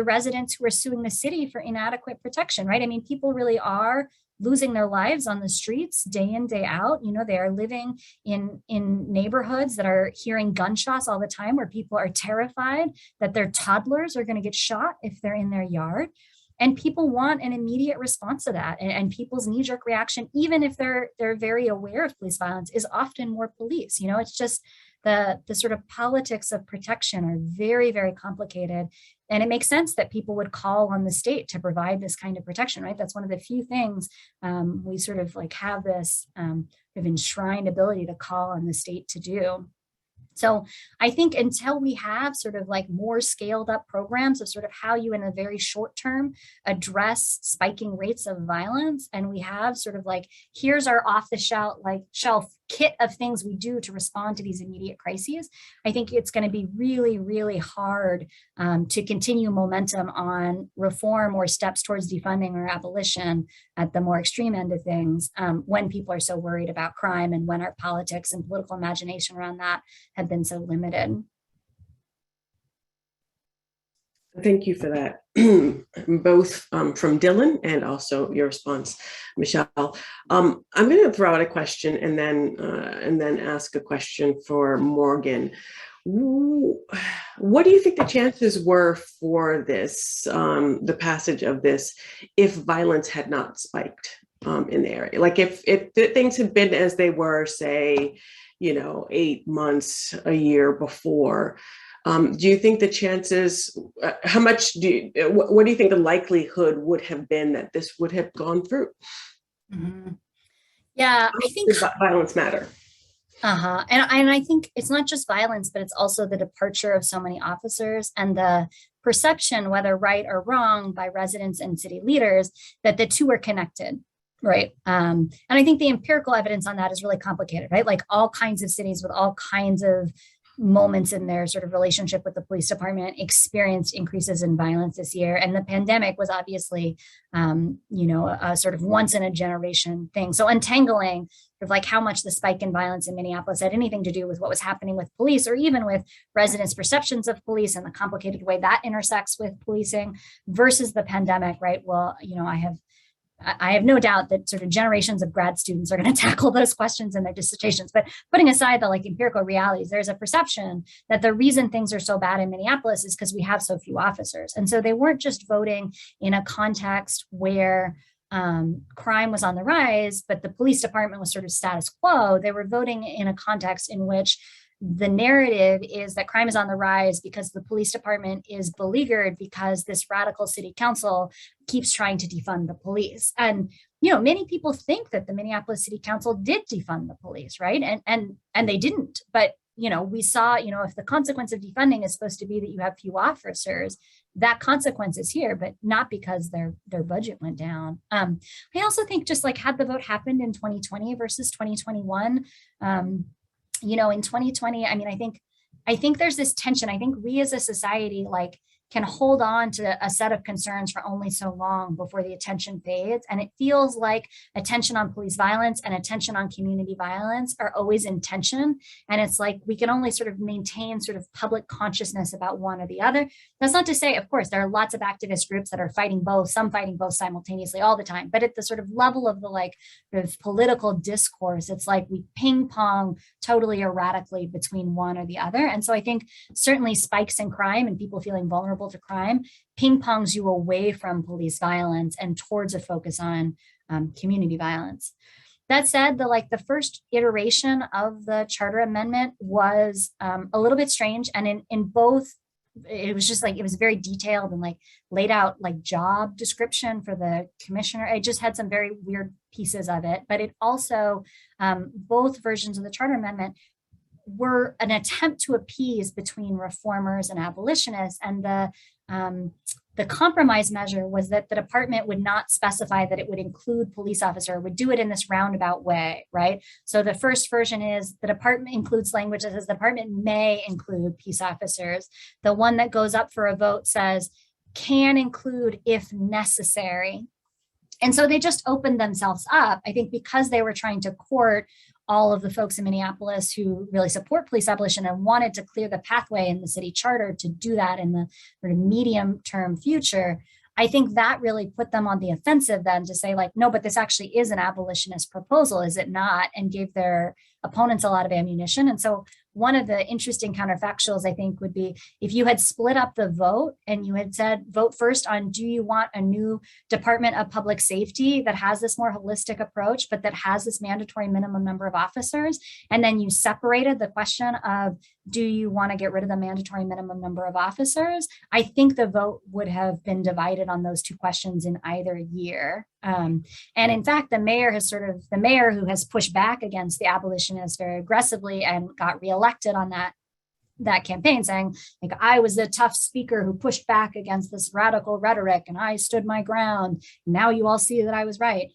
residents who are suing the city for inadequate protection, right? I mean, people really are losing their lives on the streets day in, day out. They are living in neighborhoods that are hearing gunshots all the time, where people are terrified that their toddlers are going to get shot if they're in their yard. And people want an immediate response to that. And people's knee-jerk reaction, even if they're very aware of police violence, is often more police. It's just the sort of politics of protection are very, very complicated. And it makes sense that people would call on the state to provide this kind of protection, right? That's one of the few things we sort of like have this sort of enshrined ability to call on the state to do. So I think until we have sort of like more scaled up programs of sort of how you in a very short term address spiking rates of violence, and we have sort of like, here's our off the shelf kit of things we do to respond to these immediate crises, I think it's going to be really, really hard to continue momentum on reform or steps towards defunding or abolition at the more extreme end of things, when people are so worried about crime and when our politics and political imagination around that have been so limited. Thank you for that, both from Dylan and also your response, Michelle. I'm going to throw out a question and then ask a question for Morgan. What do you think the chances were for this, the passage of this, if violence had not spiked in the area? Like if things had been as they were, say, 8 months, a year before. Do you think the chances, what do you think the likelihood would have been that this would have gone through? Mm-hmm. Yeah, I think violence matter. And I think it's not just violence, but it's also the departure of so many officers and the perception, whether right or wrong, by residents and city leaders, that the two are connected. Right. And I think the empirical evidence on that is really complicated, right? Like all kinds of cities with all kinds of moments in their sort of relationship with the police department experienced increases in violence this year. And the pandemic was obviously, a sort of once in a generation thing. So untangling sort of like how much the spike in violence in Minneapolis had anything to do with what was happening with police, or even with residents' perceptions of police and the complicated way that intersects with policing versus the pandemic, right? Well, I have no doubt that sort of generations of grad students are going to tackle those questions in their dissertations. But putting aside the like empirical realities, there's a perception that the reason things are so bad in Minneapolis is because we have so few officers. And so they weren't just voting in a context where crime was on the rise, but the police department was sort of status quo. They were voting in a context in which the narrative is that crime is on the rise because the police department is beleaguered because this radical city council keeps trying to defund the police. And, many people think that the Minneapolis City Council did defund the police, right? And they didn't. But, we saw, if the consequence of defunding is supposed to be that you have few officers, that consequence is here, but not because their budget went down. I also think just like had the vote happened in 2020 versus 2021, in 2020, I mean, I think there's this tension. I think we as a society can hold on to a set of concerns for only so long before the attention fades. And it feels like attention on police violence and attention on community violence are always in tension. And it's like we can only sort of maintain sort of public consciousness about one or the other. That's not to say, of course, there are lots of activist groups that are fighting both, some fighting both simultaneously all the time. But at the sort of level of the sort of political discourse, it's like we ping pong totally erratically between one or the other. And so I think certainly spikes in crime and people feeling vulnerable to crime ping pongs you away from police violence and towards a focus on community violence. That said, the first iteration of the charter amendment was a little bit strange, and in both, it was just it was very detailed and laid out job description for the commissioner. It just had some very weird pieces of it, but it also both versions of the charter amendment were an attempt to appease between reformers and abolitionists. And the compromise measure was that the department would not specify that it would include police officer, would do it in this roundabout way, right? So the first version is the department includes language that says the department may include peace officers. The one that goes up for a vote says can include if necessary. And so they just opened themselves up, I think, because they were trying to court all of the folks in Minneapolis who really support police abolition and wanted to clear the pathway in the city charter to do that in the sort of medium term future, I think that really put them on the offensive then to say like, no, but this actually is an abolitionist proposal, is it not? And gave their opponents a lot of ammunition. And so one of the interesting counterfactuals, I think, would be if you had split up the vote and you had said, vote first on, do you want a new Department of Public Safety that has this more holistic approach, but that has this mandatory minimum number of officers? And then you separated the question of, do you want to get rid of the mandatory minimum number of officers? I think the vote would have been divided on those two questions in either year. And in fact, the mayor who has pushed back against the abolitionists very aggressively and got reelected on that campaign, saying, like, I was the tough speaker who pushed back against this radical rhetoric and I stood my ground. Now you all see that I was right.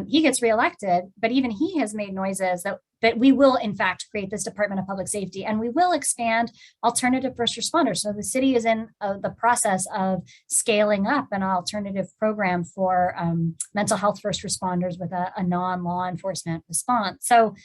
He gets reelected, but even he has made noises that we will, in fact, create this Department of Public Safety and we will expand alternative first responders. So the city is in the process of scaling up an alternative program for mental health first responders with a non-law enforcement response. So,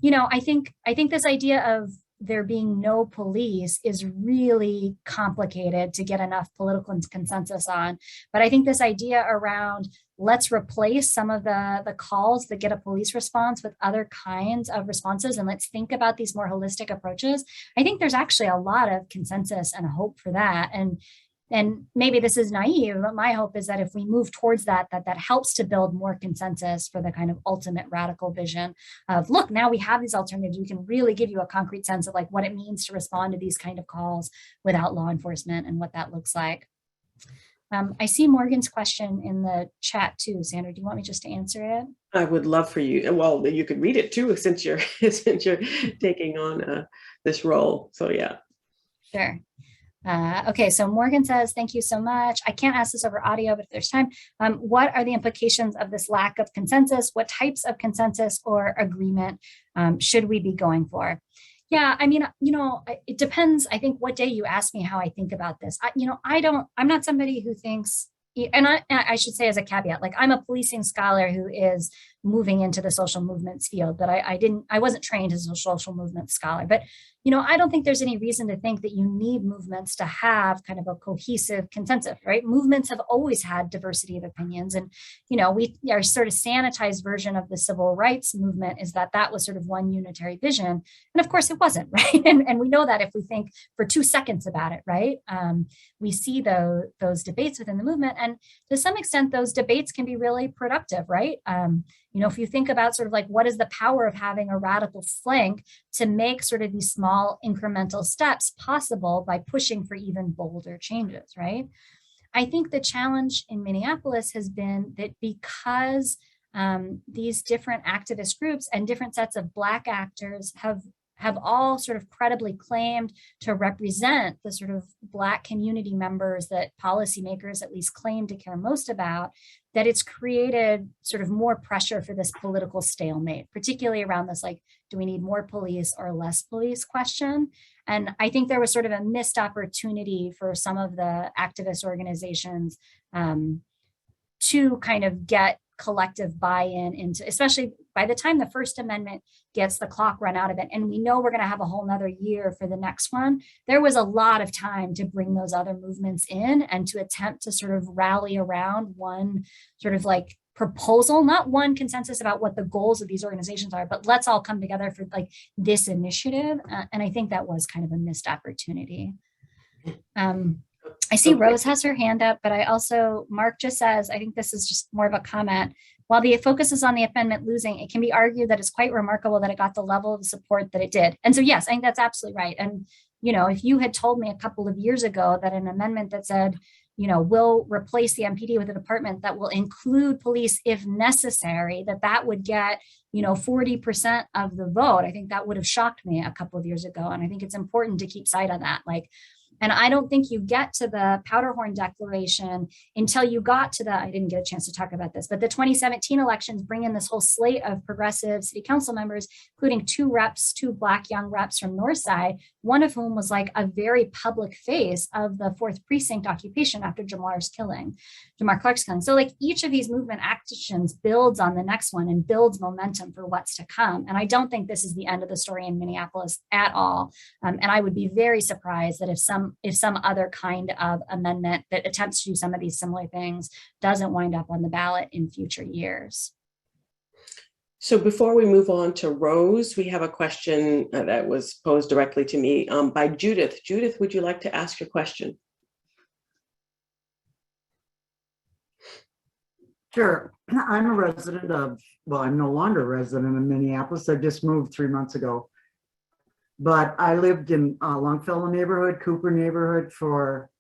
I think this idea of there being no police is really complicated to get enough political consensus on. But I think this idea around let's replace some of the calls that get a police response with other kinds of responses, and let's think about these more holistic approaches. I think there's actually a lot of consensus and hope for that. And maybe this is naive, but my hope is that if we move towards that helps to build more consensus for the kind of ultimate radical vision of, look, now we have these alternatives. We can really give you a concrete sense of like what it means to respond to these kind of calls without law enforcement and what that looks like. I see Morgan's question in the chat too. Sandra, do you want me just to answer it? I would love for you. Well, you could read it too, since you're taking on this role. So yeah. Sure. Okay, so Morgan says, thank you so much. I can't ask this over audio, but if there's time, what are the implications of this lack of consensus? What types of consensus or agreement should we be going for? Yeah, I mean, it depends. I think what day you ask me how I think about this. I'm not somebody who thinks, and I should say as a caveat, like I'm a policing scholar who is moving into the social movements field, but I wasn't trained as a social movement scholar. But I don't think there's any reason to think that you need movements to have kind of a cohesive consensus, right? Movements have always had diversity of opinions. And, our sort of sanitized version of the civil rights movement is that was sort of one unitary vision. And of course it wasn't, right? And we know that if we think for 2 seconds about it, right? We see those debates within the movement. And to some extent, those debates can be really productive, right? If you think about sort of like what is the power of having a radical flank to make sort of these small incremental steps possible by pushing for even bolder changes, right? I think the challenge in Minneapolis has been that because these different activist groups and different sets of Black actors have all sort of credibly claimed to represent the sort of Black community members that policymakers at least claim to care most about, that it's created sort of more pressure for this political stalemate, particularly around this, like, do we need more police or less police question? And I think there was sort of a missed opportunity for some of the activist organizations to kind of get collective buy-in into, especially by the time the First Amendment gets the clock run out of it, and we know we're going to have a whole nother year for the next one, there was a lot of time to bring those other movements in and to attempt to sort of rally around one sort of like proposal, not one consensus about what the goals of these organizations are, but let's all come together for like this initiative. And I think that was kind of a missed opportunity. I see Rose has her hand up, but Mark just says, I think this is just more of a comment. While the focus is on the amendment losing, it can be argued that it's quite remarkable that it got the level of support that it did. And so, yes, I think that's absolutely right. And, if you had told me a couple of years ago that an amendment that said, we'll replace the MPD with a department that will include police if necessary, that would get, 40% of the vote, I think that would have shocked me a couple of years ago. And I think it's important to keep sight of that. Like, And I don't think you get to the Powderhorn Declaration until you got to I didn't get a chance to talk about this, but the 2017 elections bring in this whole slate of progressive city council members, including two Black young reps from Northside, one of whom was like a very public face of the 4th Precinct occupation after Jamar Clark's killing. So like each of these movement actions builds on the next one and builds momentum for what's to come. And I don't think this is the end of the story in Minneapolis at all. And I would be very surprised that if some other kind of amendment that attempts to do some of these similar things doesn't wind up on the ballot in future years. So before we move on to Rose, we have a question that was posed directly to me by Judith. Judith, would you like to ask your question? Sure. I'm a resident of, well, I'm no longer a resident of Minneapolis. I just moved 3 months ago. But I lived in Longfellow neighborhood, Cooper neighborhood for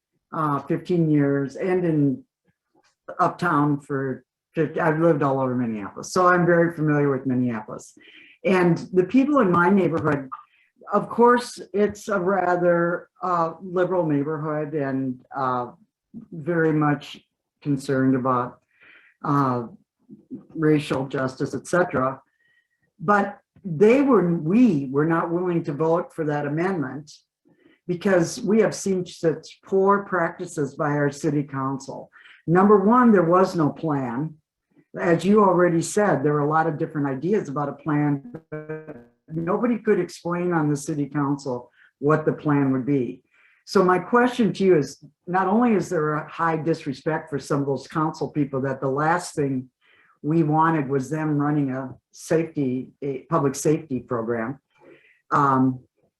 15 years, and in Uptown for 50. I've lived all over Minneapolis, so I'm very familiar with Minneapolis. And the people in my neighborhood, of course, it's a rather liberal neighborhood and very much concerned about racial justice, etc. But we were not willing to vote for that amendment because we have seen such poor practices by our city council. Number one, there was no plan. As you already said, there were a lot of different ideas about a plan, but nobody could explain on the city council what the plan would be. So my question to you is, not only is there a high disrespect for some of those council people that the last thing we wanted was them running a public safety program.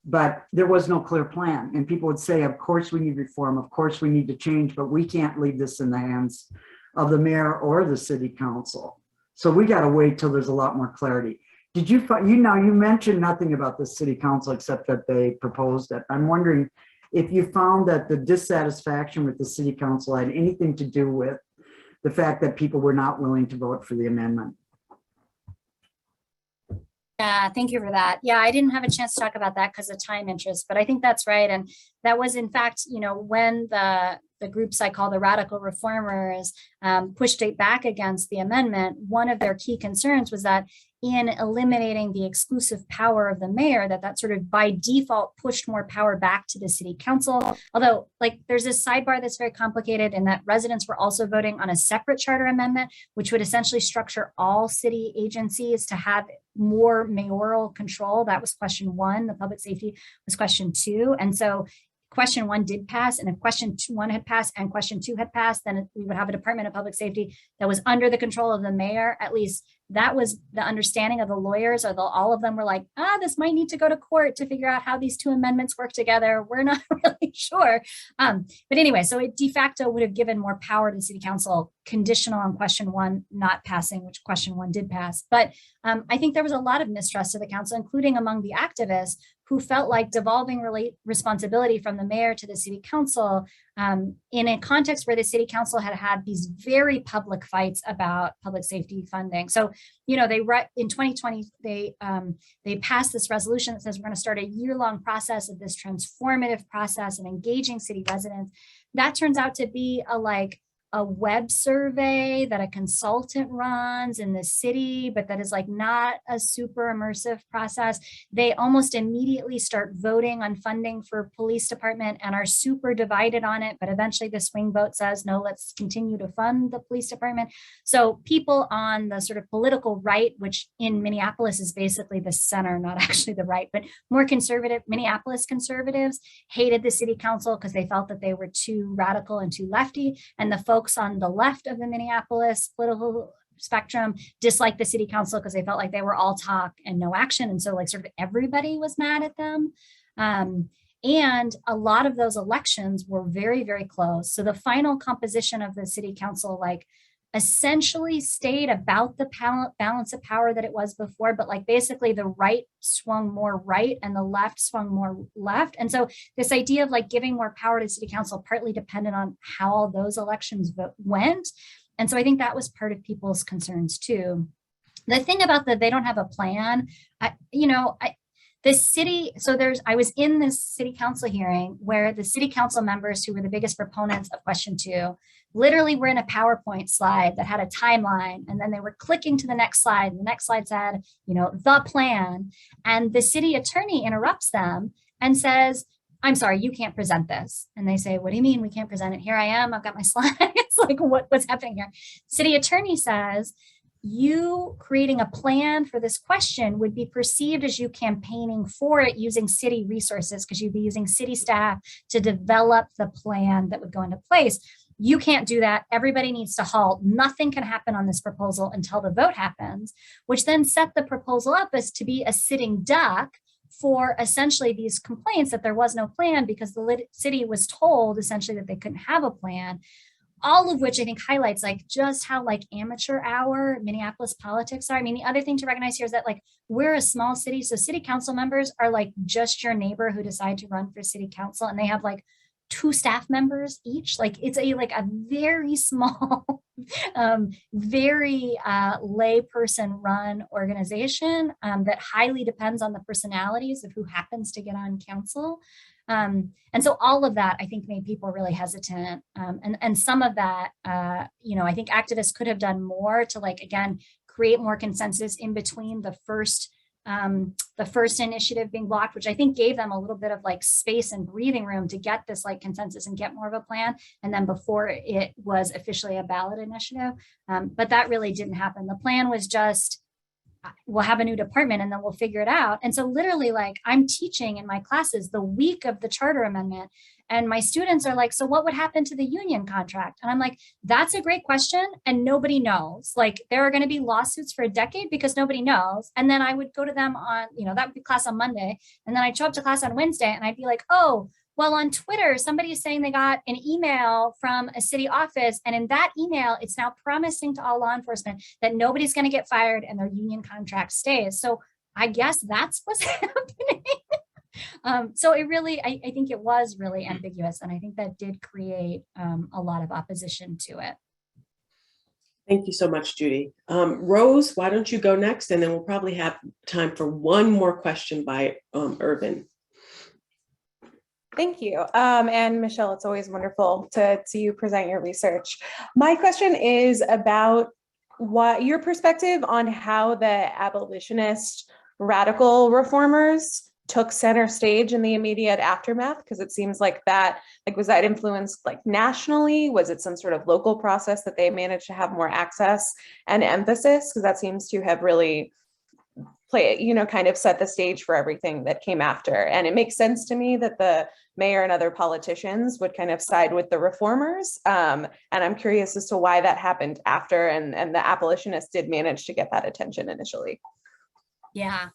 But there was no clear plan. And people would say, of course we need reform, of course we need to change, but we can't leave this in the hands of the mayor or the city council. So we got to wait till there's a lot more clarity. Did you find, you mentioned nothing about the city council except that they proposed it. I'm wondering if you found that the dissatisfaction with the city council had anything to do with the fact that people were not willing to vote for the amendment. Yeah, thank you for that. Yeah, I didn't have a chance to talk about that because of time interest, but I think that's right. And that was, in fact, when the groups I call the radical reformers pushed it back against the amendment, one of their key concerns was that in eliminating the exclusive power of the mayor, that sort of by default pushed more power back to the city council. Although, like, there's this sidebar that's very complicated in that residents were also voting on a separate charter amendment, which would essentially structure all city agencies to have more mayoral control. That was question one. The public safety was question two. And so question one did pass. And if question one had passed and question two had passed, then we would have a Department of Public Safety that was under the control of the mayor. At least that was the understanding of the lawyers, or all of them were like, this might need to go to court to figure out how these two amendments work together. We're not really sure. But anyway, so it de facto would have given more power to the city council, conditional on question one not passing, which question one did pass. But I think there was a lot of mistrust of the council, including among the activists, who felt like devolving responsibility from the mayor to the city council in a context where the city council had these very public fights about public safety funding. So, they in 2020, they passed this resolution that says we're going to start a year-long process of this transformative process of engaging city residents. That turns out to be a web survey that a consultant runs in the city, but that is not a super immersive process. They almost immediately start voting on funding for police department and are super divided on it. But eventually the swing vote says, no, let's continue to fund the police department. So people on the sort of political right, which in Minneapolis is basically the center, not actually the right, but more conservative Minneapolis conservatives hated the city council because they felt that they were too radical and too lefty. And the folks on the left of the Minneapolis political spectrum disliked the city council because they felt like they were all talk and no action. And so sort of everybody was mad at them. And a lot of those elections were very, very close. So the final composition of the city council, essentially stayed about the balance of power that it was before, but basically the right swung more right and the left swung more left. And so this idea of giving more power to the city council partly depended on how all those elections went. And so I think that was part of people's concerns too. The thing about they don't have a plan, The city, so I was in this city council hearing where the city council members who were the biggest proponents of question 2 literally were in a PowerPoint slide that had a timeline, and then they were clicking to the next slide, and the next slide said, the plan, and the city attorney interrupts them and says, I'm sorry, you can't present this. And they say, what do you mean we can't present it? Here I am, I've got my slide. It's like, what's happening here? City attorney says, you creating a plan for this question would be perceived as you campaigning for it using city resources, because you'd be using city staff to develop the plan that would go into place. You can't do that. Everybody needs to halt. Nothing can happen on this proposal until the vote happens, which then set the proposal up as to be a sitting duck for essentially these complaints that there was no plan because the city was told essentially that they couldn't have a plan. All of which I think highlights just how amateur hour Minneapolis politics are. I mean, the other thing to recognize here is that we're a small city. So city council members are just your neighbor who decide to run for city council, and they have 2 staff members each. It's a very small, very layperson run organization that highly depends on the personalities of who happens to get on council. And so all of that, I think, made people really hesitant. And some of that, I think activists could have done more to again, create more consensus in between the first initiative being blocked, which I think gave them a little bit of space and breathing room to get this consensus and get more of a plan. And then before it was officially a ballot initiative. But that really didn't happen. The plan was just, we'll have a new department and then we'll figure it out. And so literally I'm teaching in my classes the week of the charter amendment, and my students are so what would happen to the union contract? And I'm that's a great question. And nobody knows. There are going to be lawsuits for a decade because nobody knows. And then I would go to them on, that would be class on Monday. And then I'd show up to class on Wednesday and I'd be oh, well, on Twitter, somebody is saying they got an email from a city office, and in that email, it's now promising to all law enforcement that nobody's going to get fired and their union contract stays. So I guess that's what's happening. So it really, I think it was really ambiguous, and I think that did create a lot of opposition to it. Thank you so much, Judy. Rose, why don't you go next, and then we'll probably have time for one more question by Irvin. Thank you. And Michelle, it's always wonderful to see you present your research. My question is about what your perspective on how the abolitionist radical reformers took center stage in the immediate aftermath, because it seems that was that influenced nationally? Was it some sort of local process that they managed to have more access and emphasis? Because that seems to have really kind of set the stage for everything that came after. And it makes sense to me that the mayor and other politicians would kind of side with the reformers. And I'm curious as to why that happened after, and the abolitionists did manage to get that attention initially. Yeah.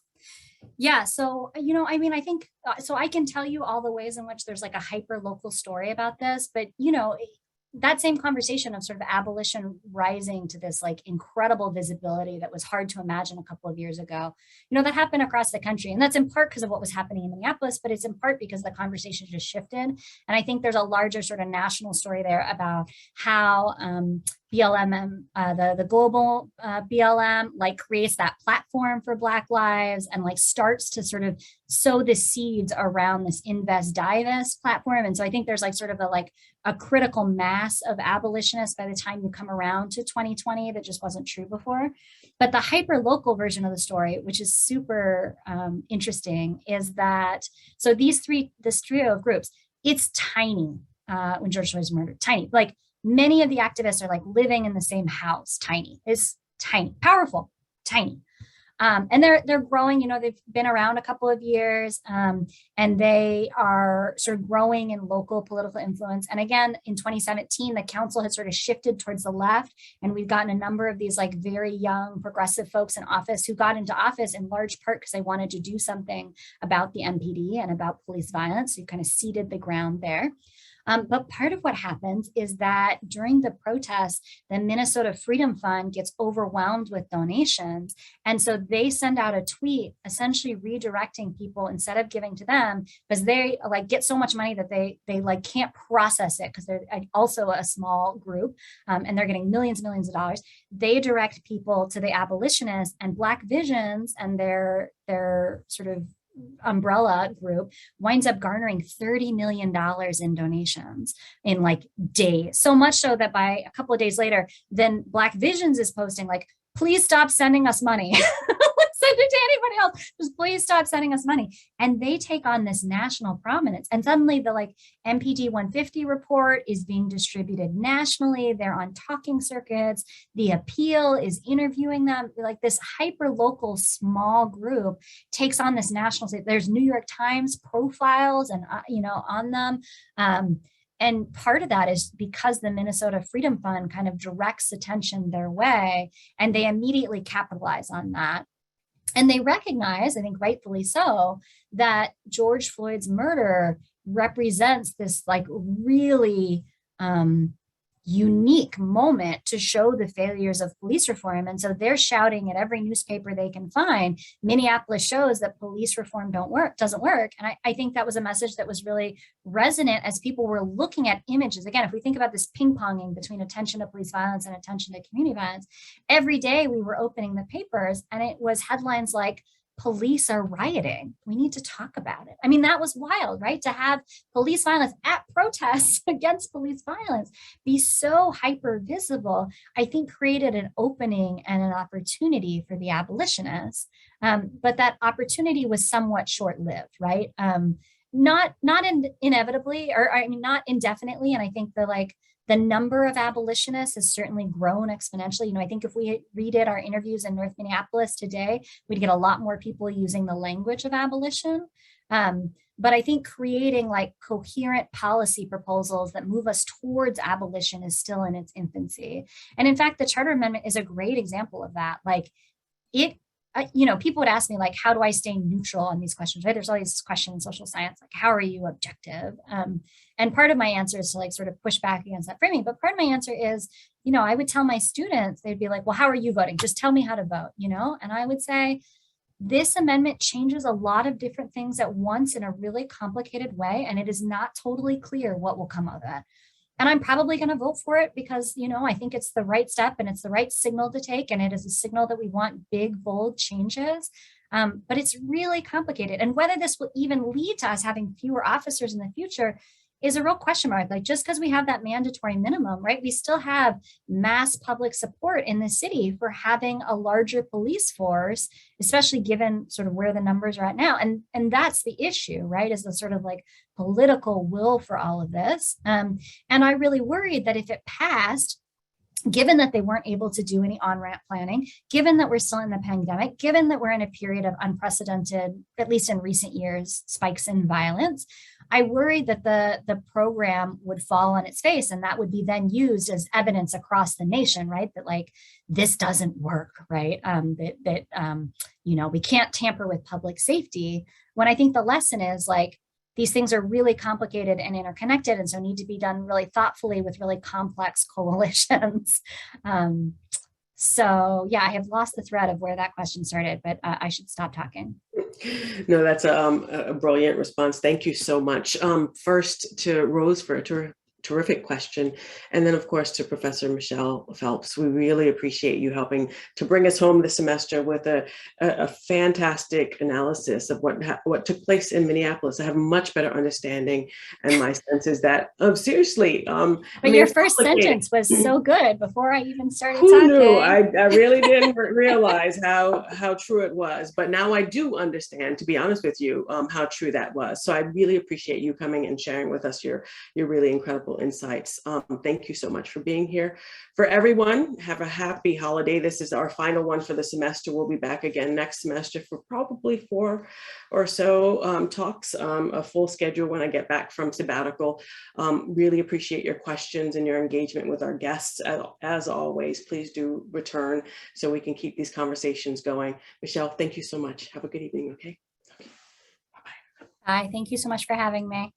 So, I think, so I can tell you all the ways in which there's a hyper local story about this, but, that same conversation of sort of abolition rising to this incredible visibility that was hard to imagine a couple of years ago, that happened across the country. And that's in part because of what was happening in Minneapolis, but it's in part because the conversation just shifted. And I think there's a larger sort of national story there about how BLM, the global BLM, creates that platform for Black lives and starts to sort of sow the seeds around this invest divest platform. And so I think there's sort of a critical mass of abolitionists by the time you come around to 2020 that just wasn't true before. But the hyper local version of the story, which is super interesting, is that so this trio of groups, it's tiny when George Floyd was murdered, tiny. Many of the activists are living in the same house, tiny. It's tiny, powerful, tiny. And they're growing, they've been around a couple of years, and they are sort of growing in local political influence. And again, in 2017, the council had sort of shifted towards the left, and we've gotten a number of these very young progressive folks in office who got into office in large part because they wanted to do something about the MPD and about police violence. So you kind of seeded the ground there. But part of what happens is that during the protests, the Minnesota Freedom Fund gets overwhelmed with donations. And so they send out a tweet essentially redirecting people instead of giving to them, because they get so much money that they can't process it because they're also a small group and they're getting millions and millions of dollars. They direct people to the abolitionists and Black Visions and their sort of umbrella group winds up garnering $30 million in donations in like days. So much so that by a couple of days later, then Black Visions is posting like, please stop sending us money. Send it to anybody else. Just please stop sending us money. And they take on this national prominence. And suddenly the like MPD 150 report is being distributed nationally. They're on talking circuits. The Appeal is interviewing them. Like this hyper local small group takes on this national stage. There's New York Times profiles and on them. And part of that is because the Minnesota Freedom Fund kind of directs attention their way, and they immediately capitalize on that. And they recognize, I think rightfully so, that George Floyd's murder represents this like really unique moment to show the failures of police reform. And so they're shouting at every newspaper they can find, Minneapolis shows that police reform doesn't work. And I think that was a message that was really resonant as people were looking at images. Again, if we think about this ping-ponging between attention to police violence and attention to community violence, every day we were opening the papers and it was headlines like, police are rioting. We need to talk about it. I mean, that was wild, right? To have police violence at protests against police violence be so hyper visible, I think created an opening and an opportunity for the abolitionists. But that opportunity was somewhat short-lived, right? Not inevitably, or I mean, not indefinitely. And I think the number of abolitionists has certainly grown exponentially. I think if we redid our interviews in North Minneapolis today, we'd get a lot more people using the language of abolition. But I think creating like coherent policy proposals that move us towards abolition is still in its infancy. And in fact, the Charter Amendment is a great example of that. Like people would ask me like, how do I stay neutral on these questions, right? There's always this question in social science, like, how are you objective? And part of my answer is to like sort of push back against that framing. But part of my answer is, I would tell my students, they'd be like, well, how are you voting? Just tell me how to vote, And I would say, this amendment changes a lot of different things at once in a really complicated way. And it is not totally clear what will come of it. And I'm probably going to vote for it because, I think it's the right step and it's the right signal to take. And it is a signal that we want big, bold changes. But it's really complicated. And whether this will even lead to us having fewer officers in the future is a real question mark. Like just because we have that mandatory minimum, right? We still have mass public support in the city for having a larger police force, especially given sort of where the numbers are at now. And that's the issue, right? Is the sort of like political will for all of this. And I really worried that if it passed, given that they weren't able to do any on-ramp planning, given that we're still in the pandemic, given that we're in a period of unprecedented, at least in recent years, spikes in violence, I worried that the program would fall on its face and that would be then used as evidence across the nation, right? That like, this doesn't work, right? We can't tamper with public safety. When I think the lesson is like, these things are really complicated and interconnected, and so need to be done really thoughtfully with really complex coalitions. So yeah, I have lost the thread of where that question started, but I should stop talking. No, that's a brilliant response. Thank you so much. First to Rose for a terrific question. And then of course to Professor Michelle Phelps. We really appreciate you helping to bring us home this semester with a fantastic analysis of what took place in Minneapolis. I have a much better understanding, and my sense is that, seriously. But your first sentence was so good before I even started Who talking. knew? I really didn't realize how true it was, but now I do understand, to be honest with you, how true that was. So I really appreciate you coming and sharing with us your really incredible insights. Thank you so much for being here. For everyone, have a happy holiday. This is our final one for the semester. We'll be back again next semester for probably 4 or so talks, a full schedule when I get back from sabbatical. Really appreciate your questions and your engagement with our guests. As always, please do return so we can keep these conversations going. Michelle, thank you so much. Have a good evening, okay? Bye. Thank you so much for having me.